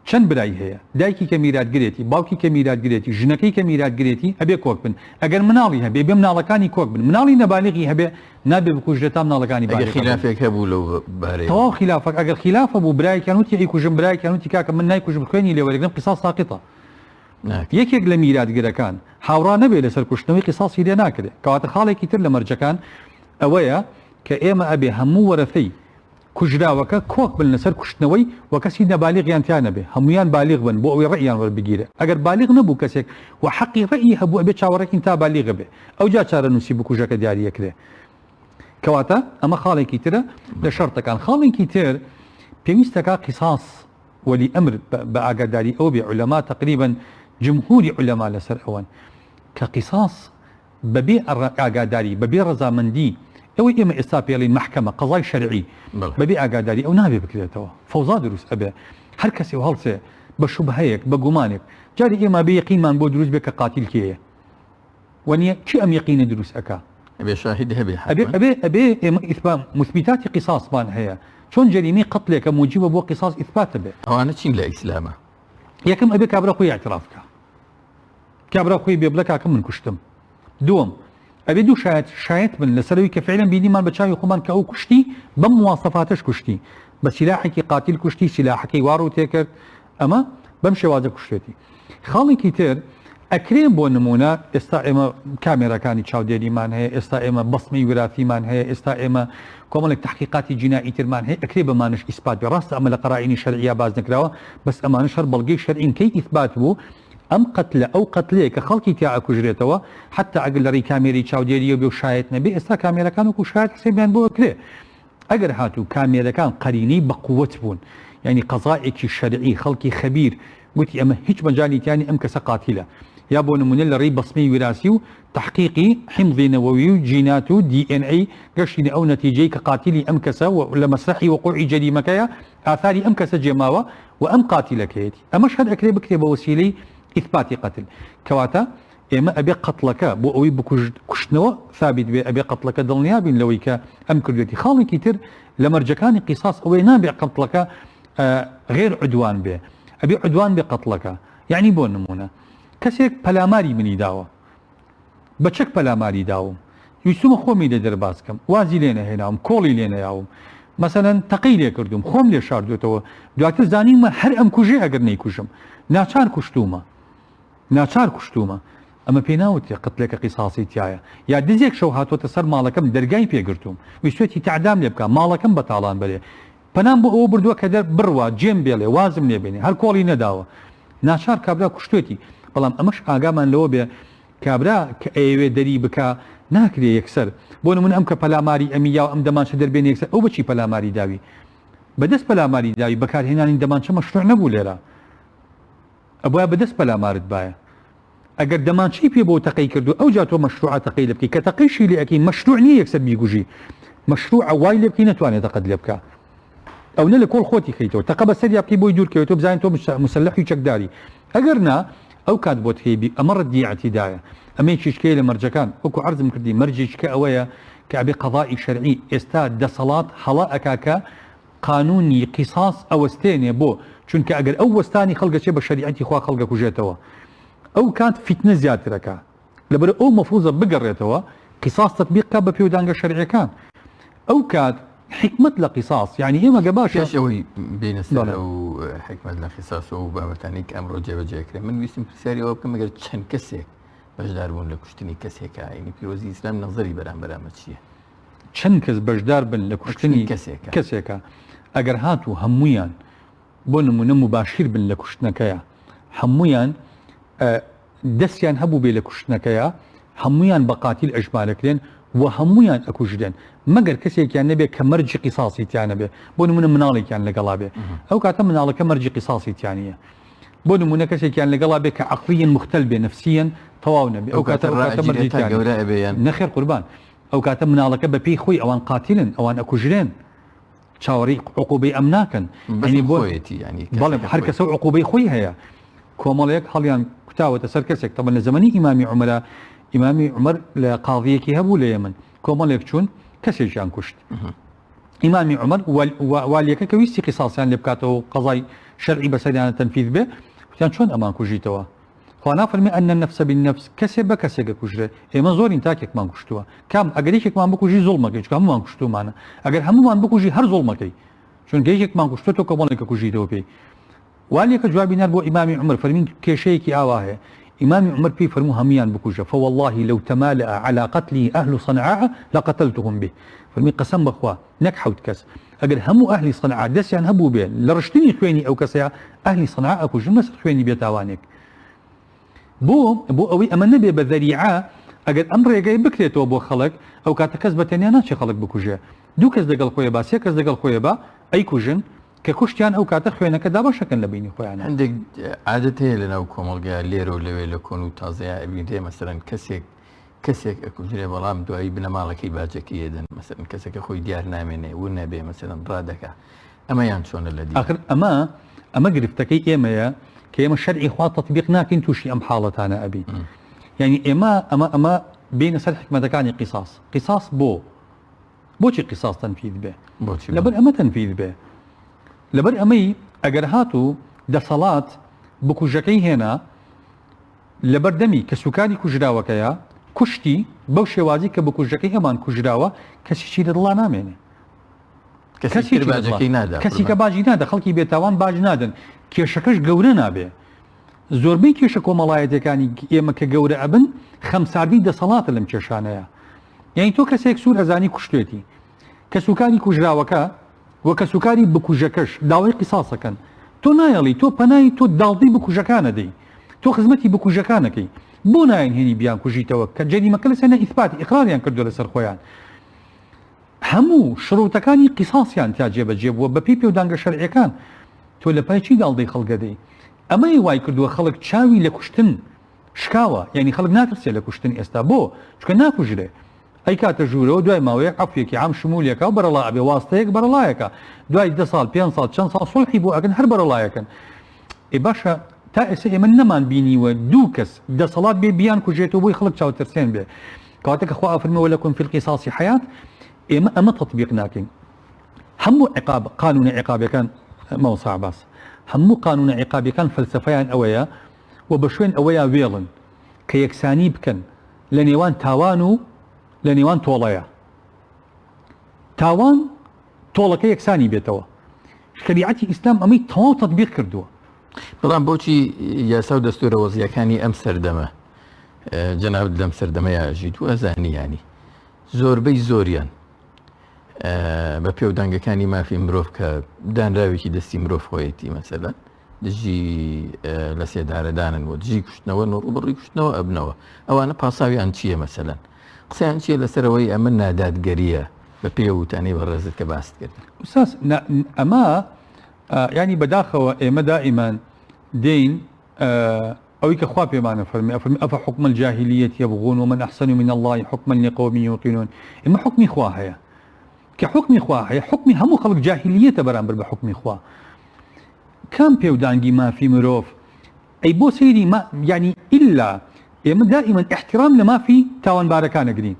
چەند برای هەیە دایکی کە میراتگرێتی باوکی کە میراتگرێتی ژنەکەی کە میراتگرێتی ئەبێ کۆک بن ئەگەر مناڵی هەبێ بێ مناڵەکانی کۆک بن مناڵی نەبالغی هەبێ نابێ بکوژرێت تا مناڵەکانی خلافێک هەبوو لەو بارەیە تەواو خلافەک ئەگەر خلافە بوو برایەکیان وتی ئەیکوژم برایەکیان وتی کاکە من نایکوژم خوێنی لێوەرەگرم قیساس ساقطە یەکێک لە میراتگرەکان هاوڕا نەبێ لەسەر کوشتنەوەی قیساسی لێ ناکرێت کەواتە خاڵێکی تر لە مەرجەکان ئەوەیە کە ئێمە ئەبێ هەموو وەرەثەی کوژراوەکە کۆک بن لەسەر کوشتنەوەی و کەسی نەبالغیان تیان نەبێ هەمویان بالغ بن بۆ ئەوەی ڕێیان وەربگیرێ ئەگەر بالغ نەبوو کەسێک و حەقی ڕێی هەبوو ئەبێ چاوەڕێکین تا بالغ بێ ئەو جا چارە نووسی بکوژەکە دیاریەکرێ کەواتە ئەمە خاڵێکی ترە لە شەرتەکان خاڵێکی تر پێویستەکە قیساس وەلی ئەمر بە ئاگاداری ئەو بێ عولەما تقریبا جمهوری عولەما لەسەر ئەوەن کە قیساس بەبێ ئاگاداری بەبێ ڕەزامەندی ئەوەی ئێمە ئێستا پێڵین محکەمە قەزای شەرعی بەبێ ئاگاداری ئەو نابێ بکرێتەوە فەوزا دروست ئەبێ هەر کەسێ و هەڵسێ بە شوبهەیەک بە گومانێک جاری ئێمە بێ یەقینمان بۆ دروست بێ کە قاتیل کێیە وەنیە چی ئەم یەقینە دروست ئەکا ئەبێ شاهد هەبێ ئەبێ ئێمە ئیثبات مثبیتاتی قیساسمان هەیە چۆن جەریمەی قەتلێکە موجبە بۆ قیساس ئیثباتە بێ ئەوانە چین لە ئیسلامە یەکەم ئەبێ کابرا خۆی اعتراف بکە کابرا خۆی بێ بڵێ کاکە من کوشتم دووەم ئەبێ دوو شایەت بن لەسەرەوەی کە فعلا بینیمان بە چاوی خۆمان کە ئەو کوشتی بەم مواسەفاتەش کوشتی بە سیلاحێکی قاتیل کوشتی سیلاحەکەی وار و تێکرد ئەمە بەم شێوازە کوشتێتی خاڵێکی تر ئەکرێ بۆ نمونە ئێستا ئێمە کامێرەکانی چاودێریمان هەیە ئێستا ئێمە بەسمەی وراثیمان هەیە ئێستا ئێمە کۆمەڵێک تحقیقاتی جینایی ترمان هەیە ئەکرێ بەمانش ئیثبات بێ ڕاستە ئەمە لە قەرائینی شەرعیە باز نەکراوە بەس ئەمانش هەر بەڵگەی شەرعین کەی ئیثبات بوو ئەم قەتلە ئەو قەتلەیە کە خەڵکی تیا ئەکوژرێتەوە حتا ئەگەر لەڕێی کامێرەی چاودێریە بێ و شایەت نەبێ ئێستا کامێرەکان وەکو شایەت حسێبیان بۆ ئەکرێ ئەگەر هاتوو کامێرەکان قەرینەی بە قووەت بوون یعنی قەزایەکی شەرعی خەڵکی خەبیر گوتی ئەمە هیچ مەجالیتیانی ئەم کەسە قاتیلە یا بۆ نمونە لە ڕێی بەسمەی وراسی و تحقیقی حیمضی نەوەوی و جینات و DNA گەشتینە ئەو نەتیجەی کە قاتیلی ئەم کەسە لە مەسرحی وقوعی جەریمەکەیە ئاثاری ئەم کەسە جێماوە و ئەم قاتیلەکەیەتی ئەمەش هەر ئەکرێ بکرێ بە وسیلەی ئیثباتی قتل کەواتە ئێمە ئەبێ قەتڵەکە بۆ ئەوەی بکوشتنەوە ثابت بێ ئەبێ قەتڵەکە دڵنیابین لەوەی کە ئەم کردوێتی خاڵێکی تر لە مەرجەکانی قیساس ئەوەی نابێ قەتڵەکە غێر عدوان بێ ئەبێ عدوان بێ قەتڵەکە یعنی بۆ نمونە کەسێک پەلاماری منی داوە بە چەک پەلاماری داوم ویستمە خۆمی لێ دەرباز بکەم وازی لێ نەهێناوم کۆڵی لێ نەیاوم مەسەلەن تەقەی لێ کردوم خۆم لێ شاردوێتەوە دواتر زانیمە هەر ئەم کوژێ ئەگەر نەیکوژم ناچار کوشتومە ئەمە پێی ناوتێ قەتلێکە قیساسی تایە یا دزێک شەو هاتوۆتە سەر ماڵەکەم دەرگای پێگرتوم ویستێتی تعدام لێ بکە ماڵەکەم بەتاڵان بەرێ پەنام بۆ ئەوە بردووە کە دەر بڕوا جێم بێڵێ وازم لێ بێنێ هەر کۆڵی نەداوە ناچار کابرا کوشتێتی بەڵام ئەمەش ئاگامان لەوە بێ کابرا کە ئەوێ دەری بکە ناکرێ یەکسەر بۆ نمونە ئەم کە پەلاماری ئەمی یا ئەم دەمانچە دەربێن یەکسەر ئەو بەچی پەلاماری داوی بەدەست پەلاماری داوی بەکارهێنانی دەمانچە مەشروع نەبوو لێرە ئەبووە بەدەست پەلامارت باە ئەگەر دەمانچەی پێ بۆ تەقەی کردو ئەو جا تۆ مەشروع تەقەی لە بکەی کە تەقەیشی لێ ئەەکەی مەشروع نییە یەکسەر بیگوژی مەشروع وای لێ بکەی نەتوانێت تەقەت لێ بکە ئەو نە لە کۆڵ خۆتی خەیتەوە تەقە بەسەر یا بکەی بۆی دوورکەوێت تۆ بزانین تۆ مسلحی چەکداری ئەگەر نا ئەو کات بۆت هەیبی ئەمە ڕەدی اعتیدایە ئەمەی چیشکەیە لە مەرجەکان وەکو عەرزم کردی مەرجێککە ئەوەیە کە ئەبێ قەضای شەرعی ئێستا دەسەڵات هەڵا ئەکاکە قانونی قیساس ئەوەستێنێ بۆ چونکە ئەگەر ئەو وەستانی خەڵگەچێ بە شەریعەتی خوا خەڵگە کوژێتەوە ئەو کات فیتنە زیاترەکە لەبەر ئەو مەفروزە بگەڕێتەوە قیساس تطبیقکە بە پێودانگە شەرعیەکان ئەو کات حکمت لە قیساس یعنی ئێمە گە باشە ئەوەی بینە سەر ئەو حکمت لە قیساس و بابەتانی کە ئەمڕۆ جێبەجێکرێ من ویستم پرسیاری ئەوە بکەم ئەگەر چەند کەسێک بەشدار بوون لە کوشتنی کەسێکە ینی پیرۆزی ئیسلام نەزەری بەرامبەرامە چییە چەند کەس بەشدار بن لە کوشتنی کەسێکە ئەگەر هاتوو هەمویان بۆ نمونە مباشیر بن لە کوشتنەکەیە هەمویان دەستیان هەبوو بێ لە کوشتنەکەیە هەمویان بە قاتیل ئەژمارەکرێن و هەمویان ئەکوژرێن مەگەر کەسێکیان نەبێ کە مەرجی قیساسی تیانە بێ بۆ نمونە مناڵێکیان لەگەڵا بێ ئەو کاتە مناڵەکە مەرجی قیساسی تیانە بۆ نمونە کەسێکیان لەگەڵا بێ کە عەقلیەن مختل بێ نەفسیەن تەواو نەبێ ئەو کاتە نەخێر قوربان ئەو کاتە مناڵەکە بە پێی خۆی ئەوان قاتیلن ئەوان ئەکوژرێن چاوەڕی عقوبەی ئەم ناکەن بەڵێ هەر کەسە عقوبەی خۆی هەیە کۆمەڵەیەک هەڵیان کوتاوەتە سەر کەسێک تەمەن لە زەمەنی ئیمامی عومەرە ئیمامی عومەر لە قاضیەکی هەبوو لە یەمن کۆمەڵێک چوون کەسێکیان کوشت ئیمامی عومەر والیەکە کە ویستی قیساسیان لێ بکاتەوە قەزای شەرعی بەسەریانە تەنفیذ بێ وتیان چۆن ئەمان کوژیتەوە خوا نافەرمێ ئەن النەفس بالنەفس کەسێک بە کەسێکە کوژرێ ئێمە زۆرین تاکێکمان کوشتووە کام ئەگەر یەکێکمان بکوژی زوڵمەکەی چونکە هەمومان کوشتومانە ئەگەر هەمومان بکوژی هەر زوڵمەکەی چونکە یەکێکمان کوشتۆ تۆ کۆمەڵێکە کوژیتەوە پێی والیەکە جوابی نار بۆ ئیمامی عومەر فەرمین کێشەیەکی ئاوا هەیە إمام عمر في فرمو هميان بكوجة فوالله لو تمالأ على قتله أهل صنعاء لقتلتهم به فرمي قسم بخوا نكحوت كس أجر همو أهل صنعاء دسيان هبو بيه لرشتني خويني أو كسيا أهل صنعاء أكوجة مس خويني بيتاوانك بو أوي أما نبي بذريعة أجر أمر يجي بكريتو بو خلق أو كاتكس بتاني أنا شي خلق بكوجة دو كس دقل خويا با سي كس دقل خويا با أي كوجن ككشتيان أو كاتر خوينك دابا شكل لبيني خويانا عندك عادة لنا وكوملجا ليرو لوي لكونو تازيا ابيدي مثلا كسيك اكوجري بلام دوي بنا مالكي باجكي يدن مثلا كسيك اخوي ديار نامني والنبي مثلا رادك اما يانشون الذي اخر اما قرفتكي ايما كيما الشرعي خوا تطبيق ناكن توشي ام حالة انا ابي يعني اما بين سر حكمة كان قصاص بوشي قصاص تنفيذ به لبن اما تنفيذ به لەبەر ئەمەی ئەگەر هاتوو دەسەڵات بکوژەکەی هێنا لەبەر دەمی کە سوکاری کوژراوەکەیە کوشتی بەو شێوازی کە بکوژەکەی هەمان کوژراوە کەسیشی لە دڵا نامێنێ کەسی کە باجی نادە خەڵکی بێتاوان باج نادن کێشەکەش گەورە نابێ زۆربەی کێشە کۆمەڵایەتەکانی ئێمە کە گەورە ئەبن خەمساردی دەسەڵاتە لەم کێشانەیە یعنی تۆ کەسێک سوور ئەزانی کوشتێتی کە سوکاری کوژراوەکە وەکە سوکاری بکوژەکەش داوای قیساسەکەن تۆ نایەڵی تۆ پەنای تۆ داڵدەی بکوژەکانە دەی تۆ خزمەتی بکوژەکانەکەی بۆ نایەن هێنی بیان کوژیتەوە کە جەریمەکە لەسەر ئیثباتی ئیقراریان کردو لەسەر خۆیان هەموو شروتەکانی قیساسیان تا جێبەجێ بووە بە پێی پێودانگە شەرعیەکان تۆ لە پای چی داڵدەی خەڵگە دەی ئەمەی وای کردووە خەڵک چاوی لە کوشتن شکاوە یعنی خەڵک ناترسێ لە کوشتن ئێستا بۆ چونکە ناکوژرێ ئەی کاتە ژوورەوە دوای ماوەیەک عەفوێکی عام شمولێکە و بەرەڵا ئەبێ واستەیەک بەرەڵایەکە دوای 10 ساڵ 5 ساڵ چەند ساڵ سوڵحی بۆ ئەگەن هەر بەرەڵایەکەن ئێ باشە تا ئێستا ئێمە نەمان بینیوە دوو کەس دەسەڵات بێ بیان کوژێتەوە بۆی خەڵک چاوترسێن بێ کاتێککە خوا ئەفەرمێ وەلەکم فی القیساس حیات ئێمە ئەمە تەطبیق ناکەین هەموو عقاب قانونە عقابەکان مەوسع عباس هەموو قانونە عقابەکان فەلسەفەیان ئەوەیە و بە شوێن ئەوەیە وێڵن کە یەکسانی بکەن لە نێوان تاوان و لە نێوان تۆڵەیە تاوان تۆڵەکە یەکسانی بێتەوە شریعەتی ئیسلام ئەمەی تەواو تەطبیق کردووە بەڵام بۆچی یاسا و دەستورە وەزیەکانی ئەم سەردەمە جەنابەت لەم سەردەمەیە ژیت و ئەزانی ینی زۆربەی زۆریان بە پێودانگەکانی مافی مرۆڤ کە دانراوێکی دەستی مرۆڤ خۆیەتی مەسەلەن دژی لە سێدارەدانن و دژی کوشتنەوە ڕوبڕی کوشتنەوە ئەبنەوە ئەوانە پاساویان چییە مەسەلەن قسەیان چییە لەسەرەوەی ئەمە نادادگەریە بە پێ وتانی بە ڕێزت کە باست کرد وساس ئەمە ینی بەداخەوە ئێمە دائیمان دین ئەوەی کە خوا پێمانە فەرمی ئەفە حکم الجاهلیەت یەبغون ومن أحسن من الله حکما لقوم یوقنون ئێمە حکمی خوا هەیە کە حکمی خوا هەیە حکمی هەموو خەڵک جاهلیەتە بەرامبەر بە حکمی خوا کام پێودانگی مافی مرۆڤ ئەی بۆ سەیری ینی ئیلا ئێمە دائیمەن احترام لە مافی تاوانبارەکان ئەگرین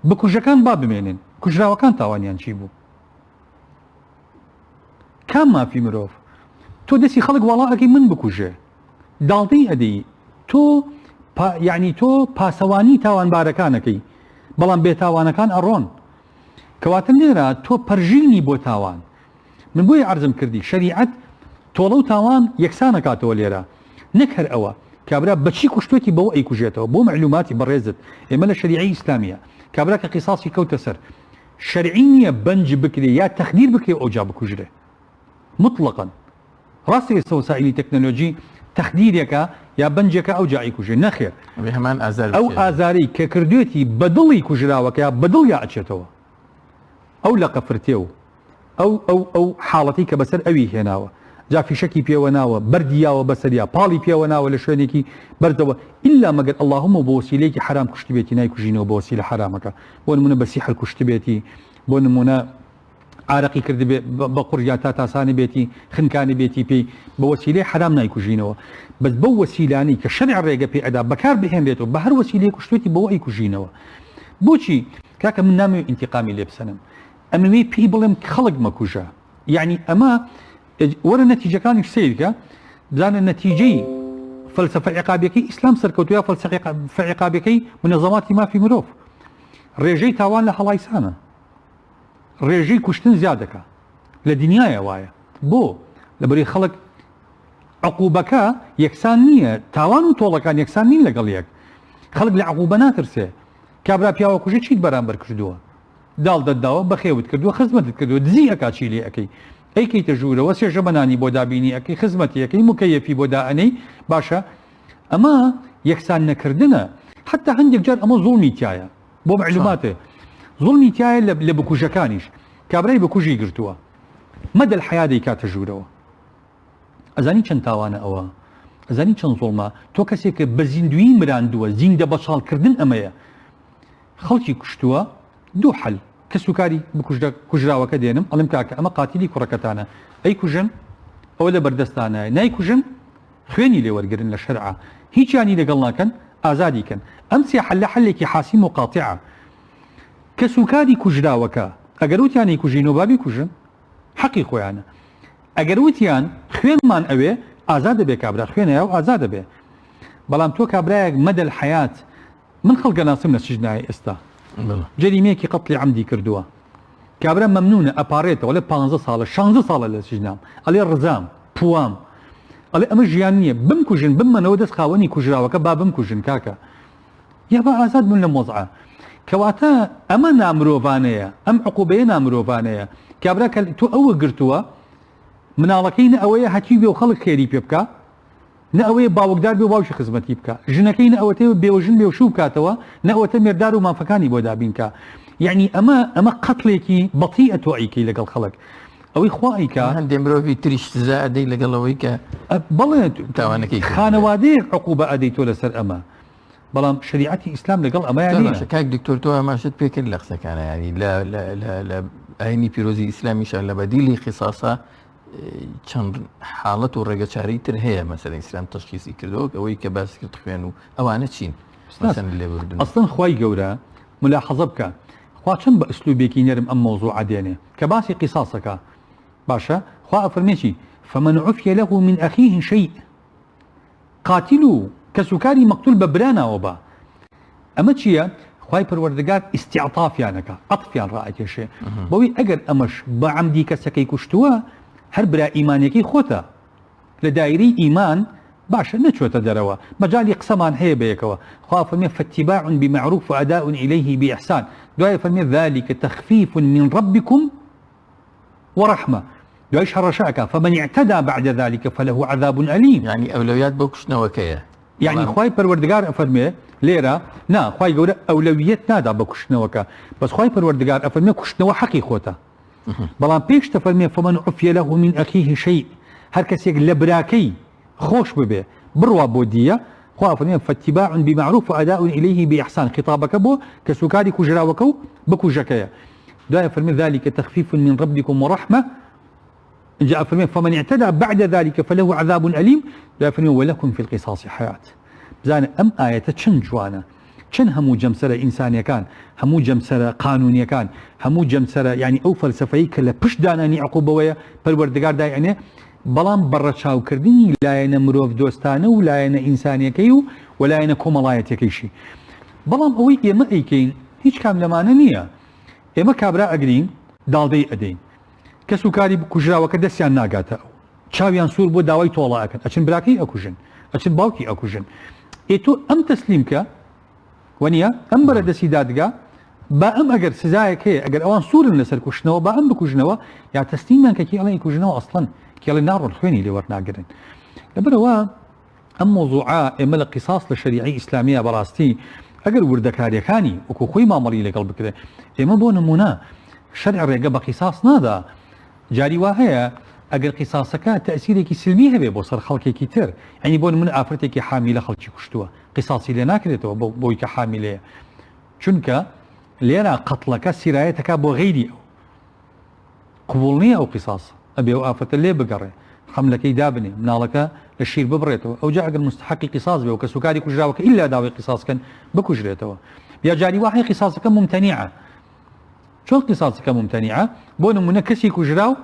بە کوژەکان با بمێنن کوژراوەکان تاوانیان چی بوو کام مافی مرۆڤ تۆ دەستی خەڵک وەڵا ئەەکەی من بکوژێ داڵتەی ئەدەی تۆ یعنی تۆ پاسەوانی تاوانبارەکانەکەی بەڵام بێتاوانەکان ئەڕۆن کەواتە لێرە تۆ پەرژینی بۆ تاوان من بۆی عەرزم کردی شەریعەت تۆڵە و تاوان یەکسانە کاتەوە لێرە نەک هەر ئەوە کابرا بەچی کوشتێتی بەوە ئەی کوژێتەوە بۆ معلوماتی بەڕێزت ئێمە لە شەریعەی ئیسلامیە کابرا کە قیساسی کەوتە سەر شەرعی نییە بەنج بکرێ یا تەخدیر بکرێ ئەوجا بکوژرێ مطلقاً ڕاستی ئێستا وسائلی تەکنۆلۆژی تەخدیرێکە یا بەنجێکە ئەوجا ئەیکوژێ نەخێر هەمان ئەو ئازاری کە کردوێتی بەدڵی کوژراوەکە یا بەدڵ یا ئەچێتەوە ئەو لە قەفرتێ و ئەو حاڵەتی کە بەسەر ئەوی هێناوە جا فیشەکی پێوە ناوە بەردیاوە بەسەریا پاڵی پێوە ناوە لە شوێنێکی بەردەوە ئللا مەگەر اللهم بۆ وسیلەیەکی حرام کوشتی بێتی نایکوژینەوە بە وسیلە حرامەکە بۆ نمونە بە سیحر کوشتی بێتی بۆ نمونە عارەقی کرد بە قوریا تا تاسانی بێتی خنکانی بێتی پێی بە وسیلەی حرام نایکوژینەوە بەس بەو وسیلانی کە شەرع ڕێگە پێ ئەدا بەکار بهێنرێتەوە بە هەر وسیلەی کوشتێتی بەوە ئەیکوژینەوە بۆچی کاکە من نامەوێت ئینتیقامی لێ بسەنم ئەمەوێ پێی بڵێم خەڵک مەکوژە یعنی ئەمە وەرە نەتیجەکانی سیرکە بزانە نەتیجەی فەلسەفە عقابیەکەی ئیسلام سەرکەوتووە فەلسەفە عقابیەکەی منەظەماتی مافی مرۆڤ ڕێژەی تاوان لە هەڵایسانە ڕێژەی کوشتن زیادەکە لە دنیاە وایە بۆ لەبەری خەڵک عقوبەکە یەکسان نییە تاوان و تۆڵەکان یەکسان نین لەگەڵ یەک خەڵک لە عقوبە ناترسێ کابرا پیاوە کوژە چیت بەرامبەر کردووە داڵ دەداوە بەخێوت کردووە خزمەتت کردووە دزی ئەکا چی لێ ئەەکەی ئەیکەیتە ژوورەوە سێژە بەنانی بۆ دابینی ئەەکەی خزمەتی ئەەکەی مکەیەفی بۆ دائەنەی باشە ئەمە یەکسان نەکردنە حتا هەندێک جار ئەمە زوڵمی تایە بۆ معلوماتێ زوڵمی تایە لە بکوژەکانیش کابرای بکوژی گرتووە مەدە حیادەی کاتە ژوورەوە ئەزانی چەند تاوانە ئەوە ئەزانی چەند زوڵمە تۆ کەسێکە بە زیندوی مراندووە زیندە بەچاڵکردن ئەمەیە خەڵکی کوشتووە دوو حەل کە سوکاری کوژراوەکە دێنم ئەڵم کاکە ئەمە قاتیلی کوڕەکەتانە ئەی کوژن ئەوە لە بەردەستانە نایکوژن خوێنی لێوەرگرن لە شەرعە هیچیانی لەگەڵ ناکەن ئازادیکەن ئەم سێ حەل لە حەلێکی حاسیم و قاتعە کە سوکاری کوژراوەکە ئەگەر وتیانی کوژین و بابی کوژن حەقی خۆیانە ئەگەر وتیان خوێنمان ئەوێ ئازاد دەبێ کابرا خوێنەیە و ئازاد دەبێ بەڵام تۆ کابرایەک مەدەل حەیات من خەڵکە ناسم لە سجنای ئێستا جەریمەیەکی قەتڵی عەمدی کردووە کابرا مەمنونە ئەپارێتەوە لە 15 ساڵە 16 ساڵە لە سجنام ئەڵێ ڕزام پوام ئەڵێ ئەمە ژیان نییە بمکوژن بمەنەوە دەست خاوەنی کوژراوەکە با بمکوژن کاکە یا با ئازاد بوون لە مۆزعە کەواتە ئەمە نامرۆڤانەیە ئەم عقوبەیە نامرۆڤانەیە کابرا کە تۆ ئەوە گرتووە مناڵەکەی نە ئەوەیە هەتی بێ و خەڵک خێری پێ بکە نە ئەوەیە باوەکدار بێ و باوشی خزمەتی بکە ژنەکەی نە ئەوەتەوە بێوەژن بێ و شوو بکاتەوە نە ئەوەتە مێردار و مافەکانی بۆ دابینکە یعنی ئەمە قەتڵێکی بەتیئە تۆعیکەی لەگەڵ خەڵک ئەوەی خوایکە هەندێک مرۆڤی تریش سزا ئەدەی لەگەڵەوەی کە بەڵێ تاوانەکەی خانەوادەیەک عقوبە ئەدەی تۆ لەسەر ئەمە بەڵام شریعەتی ئیسلام لەگەڵ ئەمە کاک دکتۆر تۆ ئەماشت پێکرد لە قسەکانە ینی لە ئاینی پیرۆزی ئیسلامیشە لە بەدیلی قیساسە چەند حاڵەت و ڕێگەچارەی تر هەیە مەسەلەن ئیسلام تەشخیصی کردەوە ئەوەی کە باس کرد خوێن و ئەوانە چین لێبوردن ئەسڵەن خوای گەورە ملاحەزە بکە خوا چەند بە ئەسلوبێکی نەرم ئەم مەوزوعە دێنێ کە باسی قیساسەکە باشە خوا ئەفەرمێکی فمن عفي له من أخيه شيء قاتلوا كسكاري مقتول ببرانا وبا أما چیە خوای پەروەردگار ئیستیعطافیانەکە عەطفیان ڕائەکێشێ بۆی ئەگەر ئەمەش بە عەمدی کەسەکەی کوشتووە هەر برا ئیمانێکی خۆتە لە دایرەی ئیمان باشە نەچۆتە دەرەوە مەجالی قسەمان هەیە بەیەکەوە خوا فەرمێ فاتباع بمعروف وأداء إليه بإحسان دوایە فەرمێ ذلك تخفيف من ربكم ورحمة دوای شەڕەشەکە فمن اعتدى بعد ذلك فله عذاب أليم. يعني ئەولەویات بۆ کوشتنەوەکەیە. يعني خوای پەروەردگار ئەفەرمێ لێرە نا خوای گەورە ئەولەویەت نادا بە کوشتنەوەکە، بەس خوای پەروەردگار ئەفەرمێ کوشتنەوە حەقی خۆتە. بەڵام پێش دەفەرمێ فمن عفي له من أخيه شيء، هەر کەسێک لە براکەی خۆش ببێ بڕوا بۆ دیە، خوا ئەفەرمێ فاتباع بمعروف وأداء إليه بإحسان، خطابەکە بۆ کە سوکاری کوژراوەکە و بکوژەکەیە. دوای ئەفەرمێ ذلك تخفيف من ربكم ورحمة. جاء فرمي فمن اعتدى بعد ذلك فله عذاب أليم. جاء فرمي ولكم في القصاص حياة. بزانە ئەم ئاەتە چەند جوانە، چەند هەموو جەمسەرە ئینسانیەکان، هەموو جەمسەرە قانونیەکان، هەموو جەمسەرە یعنی ئەو فەلسفەی کە لە پشت دانانی عقوبەوەیە پەروەردگار دایەنێ، بەڵام بەڕەچاوکردنی لایەنە مرۆڤ دۆستانە و لایەنە ئینسانیەکەی و وەلایەنە کۆمەڵایەتەکەیشی. بەڵام ئەوەی ئێمە ئەیکەین هیچ کام لەمانە نییە. ئێمە کابرا ئەگرین داڵدەی ئەدەین، کە سوکاری کوژراوەکە دەستیان ناگاتە، ئەو چاویان سوور بۆ داوای تۆڵە ئەکەن، ئەچن براکەی ئەکوژن، ئەچن باوکی ئەکوژن. ئێتۆ ئەم تەسلیمکە وەنیە ئەم بەرە دەستی دادگا با ئەم ئەگەر سزایەک هەیە ئەگەر ئەوان سوورن لەسەر کوشتنەوە با ئەم بکوژنەوە یا تەسلیمیان کە کێڵی کوژنەوە ئەسڵەن کێڵی ناڕۆن خوێنی لێ وەرناگرن. لەبەرەوە ئەم مۆزوعە ئێمە لە قیساس لە شەریعەی ئیسلامیە بەڕاستی ئەگەر وردەکاریەکانی وەکو خۆی مامەڵی لەگەڵ بکرێ، ئێمە بۆ نمونە شەرع ڕێگە بە قیساس نادا. جاری وا هەیە ئەگەر قیساسەکە تەسیرێکی سلمی هەبێ بۆ سەر خەڵکێکی تر، ئەنی بۆ من ئافرەتێکی حامیلە خەڵکی کوشتووە قیساسی لێ ناکرێتەوە بۆی کە حامیلەیە، چونکە لێرە قەتڵەکە سیرایەتەکە بۆ غەیری ئەو قبوڵ نییە ئەو قیساس ئەبێ و ئافرەتە لێ بگەڕێ حەملەکەی دابنێ مناڵەکە لە شیر ببڕێتەوە، ئەوجا ئەگەر مستحقی قیساس بێ و کە سوکاری کوژراوەکە ئیلا داوای قیساسکەن بکوژرێتەوە. یا جاری وا هەیە قیساسەکە ممتەنیعە. چۆن قیساسەکە ممتەنیعە؟ بۆ نمونە کەسی کوژراو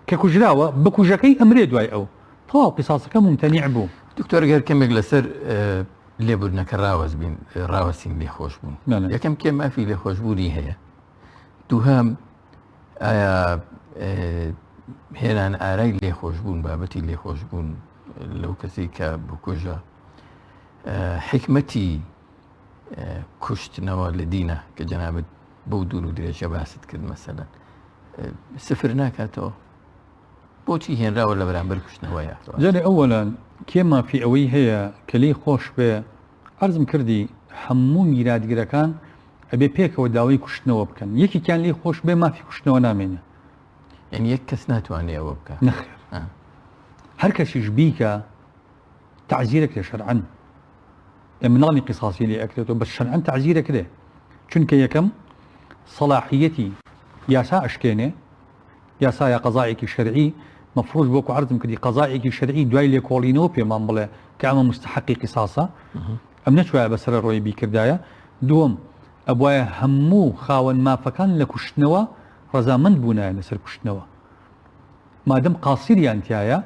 کە کوژراوە بکوژەکەی ئەمرێ دوای ئەو تەواو قیساسەکە ممتەنیع بوو. دکتۆر گەر کەمێک لەسەر لێبوورنەکە ڕاوەستین لێخۆش بوون، یەکەم کێ مافی لێخۆشبوونی هەیە، دووهەم ئایا هێنان ئارای لێخۆشبوون بابەتی لێخۆشبوون لەو کەسی کە بکوژە حکمەتی کوشتنەوە لە دینە کە جەنابەت بەو دوور و درێژە باست کرد مەسەلەن سفر ناکاتەوە، بۆچی هێنراوە لە بەرامبەر کوشتنەوەیە؟ جارێ ئەوەلان کێ مافی ئەوەی هەیە کە لێی خۆش بێ عەرزم کردی هەموو میراتگرەکان ئەبێ پێکەوە داوای کوشتنەوە بکەن، یەکێکیان لێی خۆش بێ مافی کوشتنەوە نامێنێ، یعنی یەک کەس ناتوانێت ئەوە بکات. نەخێر هەر کەسیش بیکە تعزیرێک لێ شەرعەن، مناڵی قیساسی لێ ئەکرێتەوە بەس شەرعەن تعزیرێک لێ، چونکە یەکەم صلاحیەتی یاسا ئەشکێنێ، یاسایە قەزایەکی شەرعی مەفروض بۆکو عەرزم کردی قەزایەکی شەرعی دوای لێکۆڵینەوە پێمان بڵێ کە ئەمە مستحقی قیساسە، ئەم نەچوایە بەسەر ڕۆی بیکردایە. دووەم ئەبوایە هەموو خاوەن مافەکان لە کوشتنەوە ڕەزامەند بوونایە لەسەر کوشتنەوە، مادەم قاسیریان تایە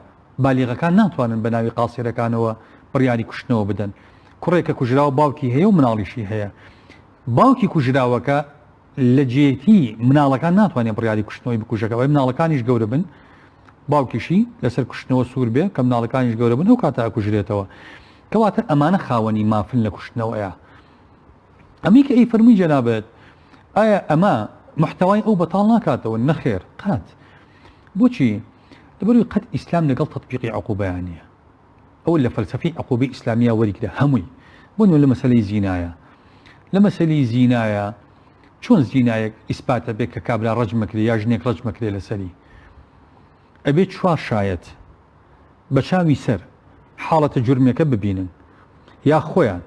بالیغەکان ناتوانن بە ناوی قاسیرەکانەوە بڕیاری کوشتنەوە بدەن. کوڕێکە کوژراوە باوکی هەیە و مناڵیشی هەیە، باوکی کوژراوەکە لە جێتی مناڵەکان ناتوانێت بڕیاری کوشتنەوەی بکوژەکەەوەی مناڵەکانیش گەورە بن، باوکیشی لەسەر کوشتنەوە سوور بێ کە مناڵەکانیش گەورە بن و کاتە ئەکوژرێتەوە، کەواتە ئەمانە خاوەنی مافن لە کوشتنەوەیە. ئەمی کە ئەی فەرمی جەنابەت ئایا ئەمە محتەوای ئەو بەتاڵ ناکاتەوە؟ نەخێر قات. بۆچی؟ لەبەروی قەت ئیسلام لەگەڵ تەطبیقی عقوبەیان نییە، ئەو لە فەلسەفەی عقوبەی ئیسلامیە وەریگرە هەمووی بۆ لە مەسەلەی زینایە، لە مەسەلەی زینایە چۆن زینایەک ئیسپاتە بێت کە کابرا ڕەجمەکرێ یا ژنێک ڕەجمەکرێ لەسەری، ئەبێت چوار شایەت بە چاوی سەر حاڵەتە جورمەکە ببینن یا خۆیان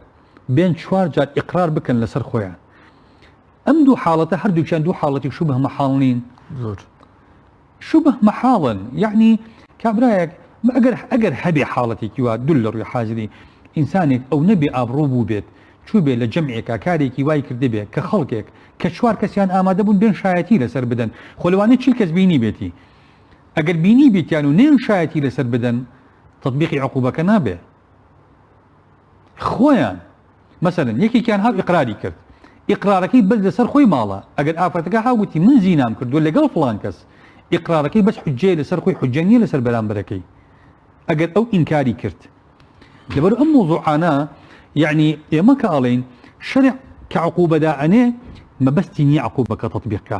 بێن چوار جار ئیقرار بکەن لەسەر خۆیان. ئەم دوو حاڵەتە هەردووچیان دوو حاڵەتی شوبه مەحاڵ نین، زۆر شوبه مەحاڵن، یعنی کابرایەک ئەگەر هەبێ حاڵەتێکی وا دوول لە ڕووی حاضری ئینسانێک ئەو نەبێ ئابڕوو بوو بێت چوو بێ لە جەمعێکا کارێکی وای کردی بێ کە خەڵکێک کە چوار کەسیان ئامادە بوون بێن شایەتی لەسەر بدەن، خۆلەوانێت چیل کەس بینی بێتی، ئەگەر بینی بێتیان و نێن شایەتی لەسەر بدەن تطبیقی عقوبەکە نابێ. خۆیان مەسەلەن یەکێکیان هاو ئیقراری کرد، ئیقرارەکەی بەس لەسەر خۆی ماڵە، ئەگەر ئافرەتەکە هاوتی من زینام کردو لەگەڵ فڵان کەس، ئیقرارەکەی بەس حجەیە لەسەر خۆی حجە نییە لەسەر بەرامبەرەکەی، ئەگەر ئەو ئینکاری کرد. لەبەر ئەم مۆزوعانە یعنی ئێمە کە ئەڵێن شەرع کە عقوبەدا ئەنێ مەبەستی نییە عقوبەکە تطبیقکە،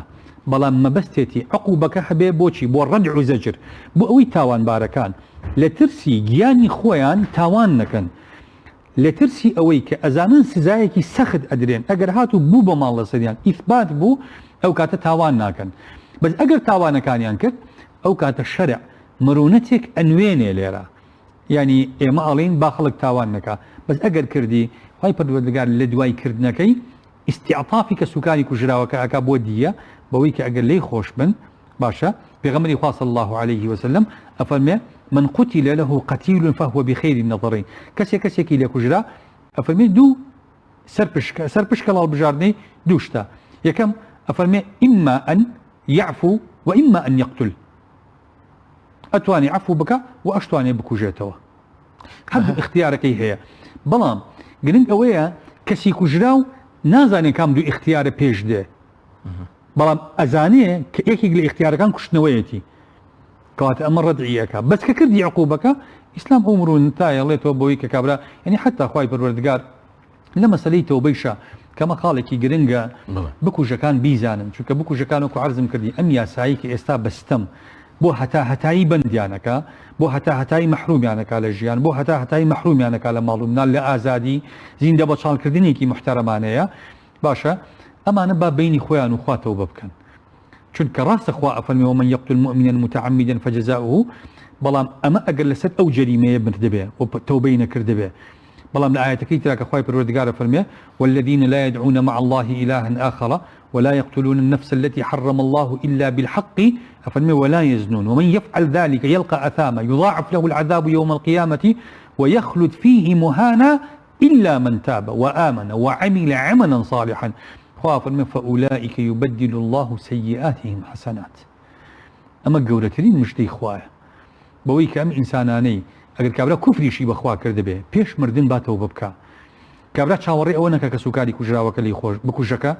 بەڵام مەبەستێتی عقوبەکە هەبێ بۆچی بۆ ڕەدع و زەجر بۆ ئەوەی تاوانبارەکان لە ترسی گیانی خۆیان تاوان نەکەن لە ترسی ئەوەی کە ئەزانن سزایەکی سەخت ئەدرێن ئەگەر هاتو بوو بە ماڵ لە سەریان ئیثبات بوو ئەو کاتە تاوان ناکەن بەس ئەگەر تاوانەکانیان کرد ئەو کاتە شەرع مرونەتێک ئەنوێنێ لێرە یعنی ئێمە ئەڵین با خەڵک تاوان نەکا بەس ئەگەر کردی خی پەروەردگار لە دوای کردنەکەی ئیستیعطافی کە سوکانی کوژراوەکە ئەکا بۆ دیە بەوەی کە ئەگەر لی خۆش بن باشە پێغەمبەری خوا صلی الله عليه وسلم ئەفەرمێ من قتل له قتيل فهو بخير النظرين کەسێکی لێ کوژرا ئەفەرمێ دوو سەرپشکە لاڵ بژاردنەی دووشتا یەکەم ئەفەرمێ ئیما ئەن يعفو وإما أن يقتل ئەتوانی عفو بکە و ئەشتوانێ بکوژێتەوە هەردوو اختیارەکەی هەیە بەڵام گرنگ ئەوەیە کەسی کوژرا و نازانێ کام دوو اختیارە پێش دێ بەڵام ئەزانێ کە یەکێک لە اختیارەکان کوشتنەوەیەتی کەواتە ئەمە ڕەدعیەکە بەس کە کردی عقوبەکە ئیسلام ئەمرون تایەڵێتەوە بۆی کە کابرا یعنی حتا خوای پەروەردگار لە مەسەلەی تەوبەیشە کەمە خاڵێکی گرنگە بکوژەکان بیزانن چونکە بکوژەکان وەکو عەرزم کردی ئەم یاسایی کە ئێستا بەستەم بۆ هەتایی بەندیانەکە بۆ هەتایی مەحرومیانەکە لە ژیان بۆ هەتایی مەحرومیانەکە لە ماڵ و مناڵ لە ئازادی زیندە بە چاڵکردنێکی محتەرەمانەیە باشە ئەمانە با بینی خۆیان و خواتەوە بکەن چونکە ڕاستە خوا ئەفەرمێ ومن يقتل مؤمنا متعمدا فجزاؤه بەڵام ئەمە ئەگەر لەسەر ئەو جەریمەیە بردبێ و تەوبەی نەکردبێ بەڵام لە ئاەتەکەی ترا کە خوای پەروەردگار فەرمێ والذين لا يدعون مع الله إلها آخر ولا يقتلون النفس التي حرم الله إلا بالحق أفرمي ولا يزنون ومن يفعل ذلك يلقى أثاما يضاعف له العذاب يوم القيامة ويخلد فيه مهانا إلا من تاب وآمن وعمل عملا صالحا فرمي فأولئك يبدل الله سيئاتهم حسنات أما قولترين مش دي خواه بوي كأم إنساناني ئەگەر کابرا کوفریشی بەخوا کرد بێ پێش مردن باتەوە ببکە کابرا چاوەڕێ ئەوە نەکە کە سوکاری کوژراوەکە لی خۆش بکوژەکە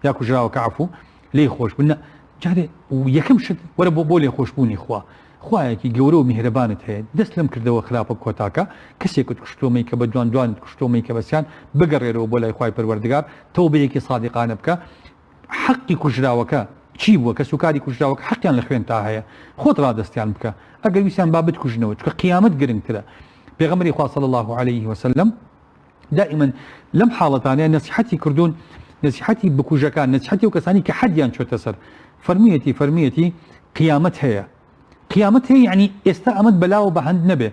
یا کوژراوەکە عفو لێ خۆش بنە جارێ یەکەم شت وەرە بۆ لێ خۆشبوونی خوا خوایەکی گەورە و میهرەبانت هەیە دەست لەم کردەوە خراپە کۆتاکە کەسێکت کوشتۆمەی کە بە دوانت کوشتۆمەی کە بەسییان بگەڕێرەوە بۆ لای خوای پەروەردگار تەوبەیەکی سادقانە بکە حەقی کوژراوەکە چی بووە کە سوکاری کوژراوەکە حەقیان لە خوێن تا هەیە خۆت ڕادەستیان بکە ئەگەر ویسیان با بتکوژنەوە چونکە قیامەت گرنگترە پێغەمبەری خوا صلی الله عليه وسلم دائما لەم حاڵەتانەیە نەسیحەتی کردوون نەسیحەتی بکوژەکان نەسیحەتی و کەسانی کە حەدیان چۆتە سەر فەرمیەتی قیامەت هەیە قیامەت هەیە یعنی ئێستا ئەمەت بەلاوە بە هەند نەبێ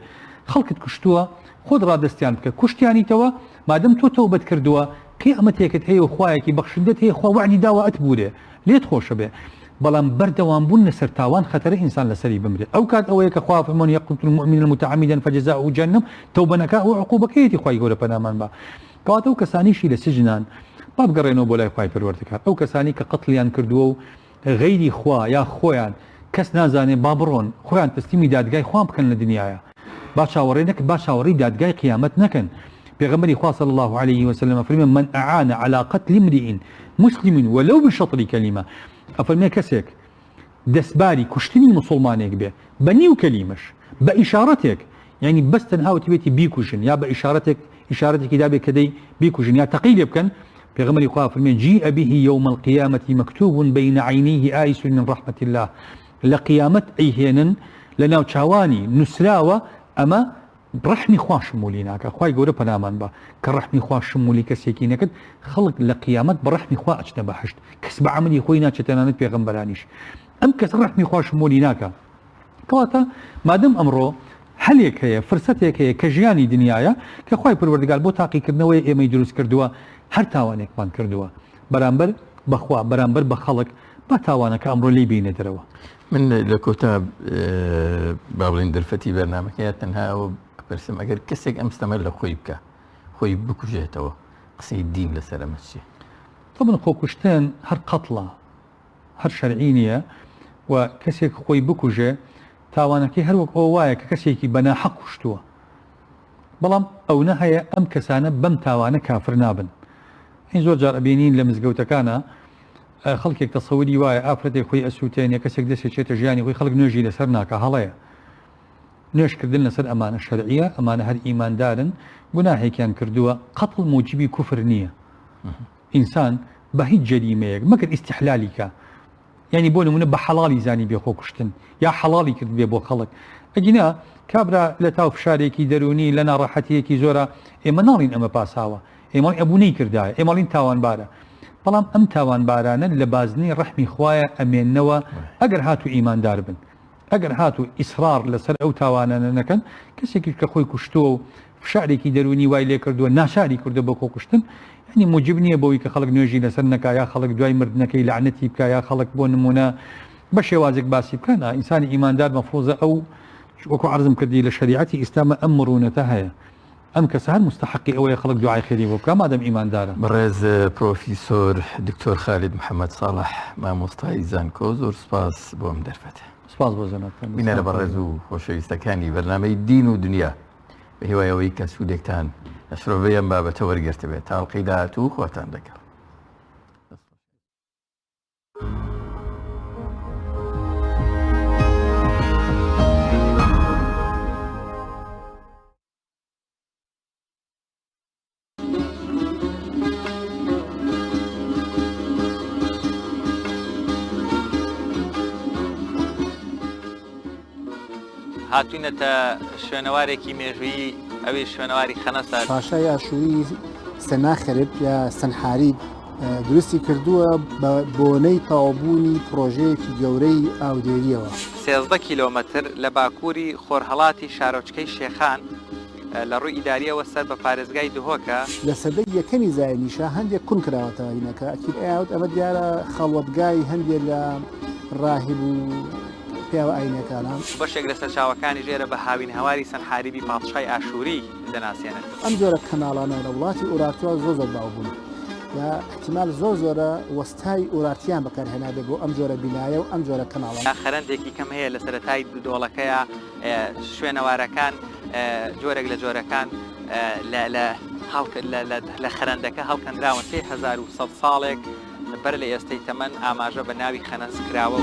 خەڵکت کوشتووە خۆت ڕادەستیان بکە کوشتیانیتەوە مادەم تۆ تەوبەت کردووە قیامەتێکت هەیە و خوایەکی بەخشندت هەیە خوا وعدی داوە ئەتبورێ لێت خۆشە بێ بەڵام بەردەوام بوون لەسەر تاوان خەتەرە ئینسان لەسەری بمرێت ئەو کات ئەوەیە کە خوا فەرموون یقتل المؤمن متعمدا فجزاؤه جهنم تەوبەنەکە ئەو عقوبەکەیەتی خوای گەورە پەنامان بە کەواتە ئەو کەسانیشی لە سجنان با بگەڕێنەوە بۆ لای خوای پەروەردگار ئەو کەسانی کە قەتڵیان کردووە و غەیری خوا یا خۆیان کەس نازانێ با بڕۆن خۆیان تەسلیمی دادگای خوا بکەن لە دنیاە با چاوەڕێ نەکەن با چاوەڕێی دادگای قیامەت نەکەن پێغەمبەری خوا صلی الله عليه وسلم فەرمێ من أعان على قتل امرئ مسلم ولو بشطر كلمة أفرمي كسيك دەستباری کوشتنی مسلمانێک بێ بە نیو کەلیمەش بە ئیشارەتێک یعنی بەس تەنها وتبێتی بیکوژن یا بە ئیشارەتێکی دابێ کە دەی بیکوژن یا تەقی لێ بکەن پێغەمبەری خوا فەرمێ جیء به يوم القيامة مكتوب بين عينيه آيس من رحمة الله لە قیامەت ئەیهێنن لە ناو چاوانی نووسراوە ئەمە ڕەحمی خوا شمولی ناکە خوای گەورە پەنامان بە کە ڕەحمی خوا شمولی کەسێکی نەکرد خەڵک لە قیامەت بە ڕەحمی خوا ئەچنە بەهەشت کەس بە عەمەلی خۆی ناچێت تەنانەت پێغەمبەرانیش ئەم کەس ڕەحمی خوا شمولی ناکە کەواتە مادەم ئەمڕۆ هەلێک هەیە فرسەتێک هەیە کە ژیانی دنیاە کە خوای پەروەردگار بۆ تاقیکردنەوەی ئێمەی دروست کردووە هەر تاوانێکمان کردووە بەرامبەر بەخوا بەرامبەر بە خەڵک با تاوانەکە ئەمڕۆ لی بینە دەرەوە من لە کۆتا با بڵێن دەرفەتی بەرنامەکەیە تەنها ئەوە پرسم ئەگەر کەسێک ئەم ستەمە لە خۆی بکە خۆی بکوژێتەوە قسەی دین لەسەر ئەمە چیە؟ طبعا خۆکوشتن هەر قەتڵە هەر شەرعی نییە و کەسێک خۆی بکوژێ تاوانەکەی هەروەک ئەو وایە کە کەسێکی بەناحەق کوشتووە بەڵام ئەو نەهەیە ئەم کەسانە بەم تاوانە کافر نابن این زۆر جار ئەبینین لە مزگەوتەکانە خەڵکێک تەسەوری وایە ئافرەتێک خۆی ئەسووتێنێ کەسێک دەسێتێتە ژیانی خۆی خەڵک نوێژی لەسەر ناکە هەڵەیە نوێشکردن لەسەر ئەمانە شەرعیە ئەمانە هەر ئیماندارن گوناهێکیان کردووە قەتڵ موجبی کوفر نییە ئینسان بە هیچ جەریمەیەک مەگەر ئیستیحلالی کە ینی بۆ نمونە بە حەڵاڵی زانی بێ خۆ کوشتن یا حەڵاڵی کرد بێ بۆ خەڵک ئەگینا کابرا لە تاو فشارێکی دەرونی لە ناڕەحەتیەکی زۆرە ئێمە ناڵین ئەمە پاساوە ئێمەڵی ئەبوونەی کردایە ئێمەڵین تاوانبارە بەڵام ئەم تاوانبارانە لە بازنەی ڕەحمی خوایە ئەمێننەوە ئەگەر هاتو ئیماندار بن ئەگەر هاتو ئیسرار لەسەر ئەو تاوانانە نەکەن کەسێکی کە خۆی کوشتۆ و فشارێکی دەرونی وای لێ کردووە ناشاری کردو بۆ خۆ کوشتن ینی موجب نییە بۆی کە خەڵک نوێژی لەسەر نەکا یا خەڵک دوای مردنەکەی لعنەتی بکە یا خەڵک بۆ نمونە بە شێوازێک باسی بکەنە ئینسانی ئیماندار مەفروزە ئەو وەکو عرضم کردی لە شریعەتی ئیسلامە ئەم مڕونەتە هەیە ئەم کەسە هەر مستحقی ئەوەیە خەڵک دوعای خێری بۆ بکە مادەم ئیماندارە. بەڕێز پرۆفیسۆر دکتۆر خالید محەممەد ساڵح مامۆستای زانکۆ زۆر سپاس بۆم دەرفەتە. سپاس بۆ زەنەتەن بینەرە بەڕێز و خۆشەویستەکانی بەرنامەی دین و دنیا بە هیوایەوەی کە سوودێکتان لە شرۆڤەی ئەم بابەتە وەرگرتە بێت تاڵقەی داهاتوو خۆتان دەکەم. هاتوینەتە شوێنەوارێکی مێژووی ئەوەی شوێنەواری خەنەسە پاشای ئاشووری سەنا خەرب یا سەنحاری دروستی کردووە بە بۆنەی تاوابوونی پرۆژەیەکی گەورەی ئاودێریەوە 13 کیلۆمەتر لە باکووری خۆرهەڵاتی شارۆچکەی شێخان لە ڕووی ئیداریەوە سەر بە پارێزگای دهۆکە لە سەدەی یەکەمی زایانیشە هەندێک کون کراوەتەوەینەکە ئەکیل ئاوت ئەمە دیارە خەڵوەتگای هەندێک لە ڕاهب و پیاوە ئاینەکانان بەشێک لە سەرچاوەکانی ژێرە بە هاوین هەواری سەنحاریبی پادشای ئاشووری دەناسێنێت. ئەم جۆرە کەناڵانە لە وڵاتی ئورارتووە زۆر باو بوون یا احتیمال زۆرە وەستای ئورارتیان بەکارهێنابێت بۆ ئەم جۆرە بینایە و ئەم جۆرە کەناڵان. خەرەندێکی کەم هەیە لە سەرەتای دۆڵەکەیە شوێنەوارەکان جۆرێک لە جۆرەکان لە خەرەندەکە هەڵکەندراوە 3100 ساڵێک بەر لە ئێستەی تەمەن ئاماژە بە ناوی خەنەس کراوە.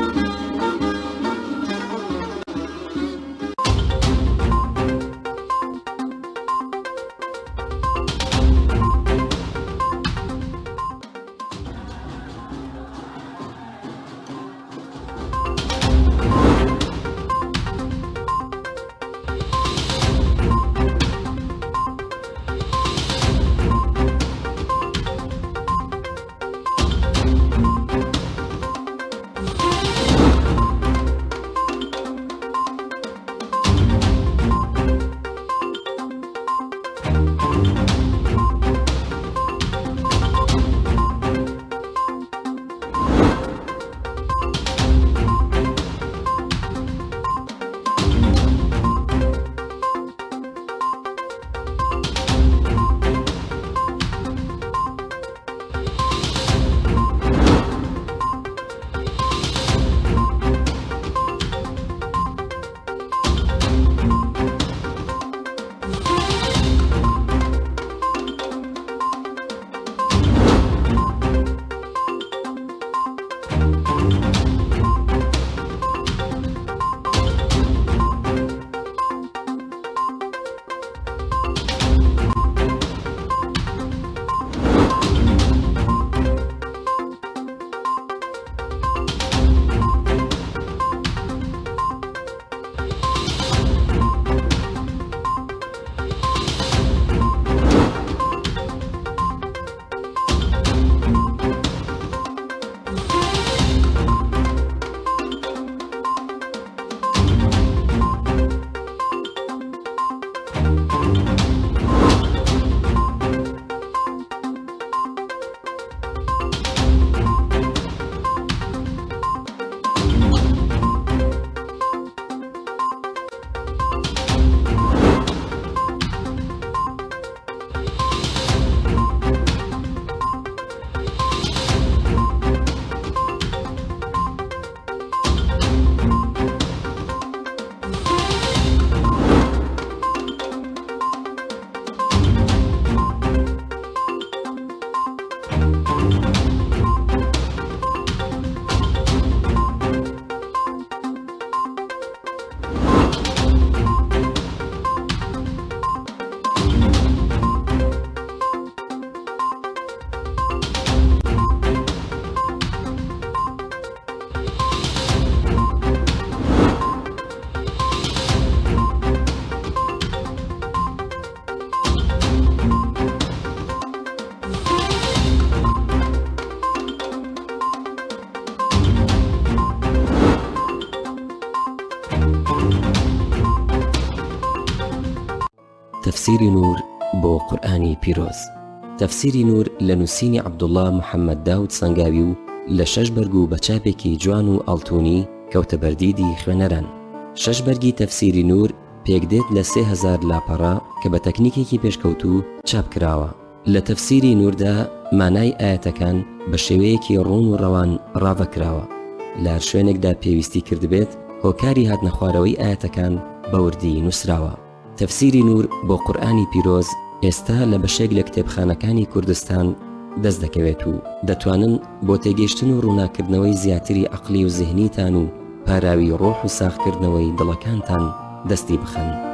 تەفسیری نور بۆ قورئانی پیرۆز. تەفسیری نور لە نووسینی عەبدوڵڵا محەممەد داود سەنگاوی و لە 6 بەرگ و بە چاپێکی جوان و ئەڵتوونی کەوتە بەردیدی خوێنەران. 6 بەرگی تەفسیری نور پێک دێت لە 3000 لاپەڕە کە بە تەکنیکێکی پێشکەوتوو چاپ کراوە. لە تەفسیری نوردا مانای ئاەتەکان بە شێوەیەکی ڕوون و ڕەوان ڕاوەکراوە. لە هەر شوێنێکدا پێویستی کردبێت هۆکاری هاتنە خوارەوەی ئاەتەکان بە وردی نووسراوە. تەفسیری نور بۆ قورئانی پیرۆز ئێستا لە بەشێک لە کتێبخانەکانی کوردستان دەست دەکەوێت و دەتوانن بۆ تێگەیشتن و ڕووناکردنەوەی زیاتری عەقلی و زیهنیتان و پاراوی ڕۆح و ساختکردنەوەی دڵەکانتان دەستی بخەن.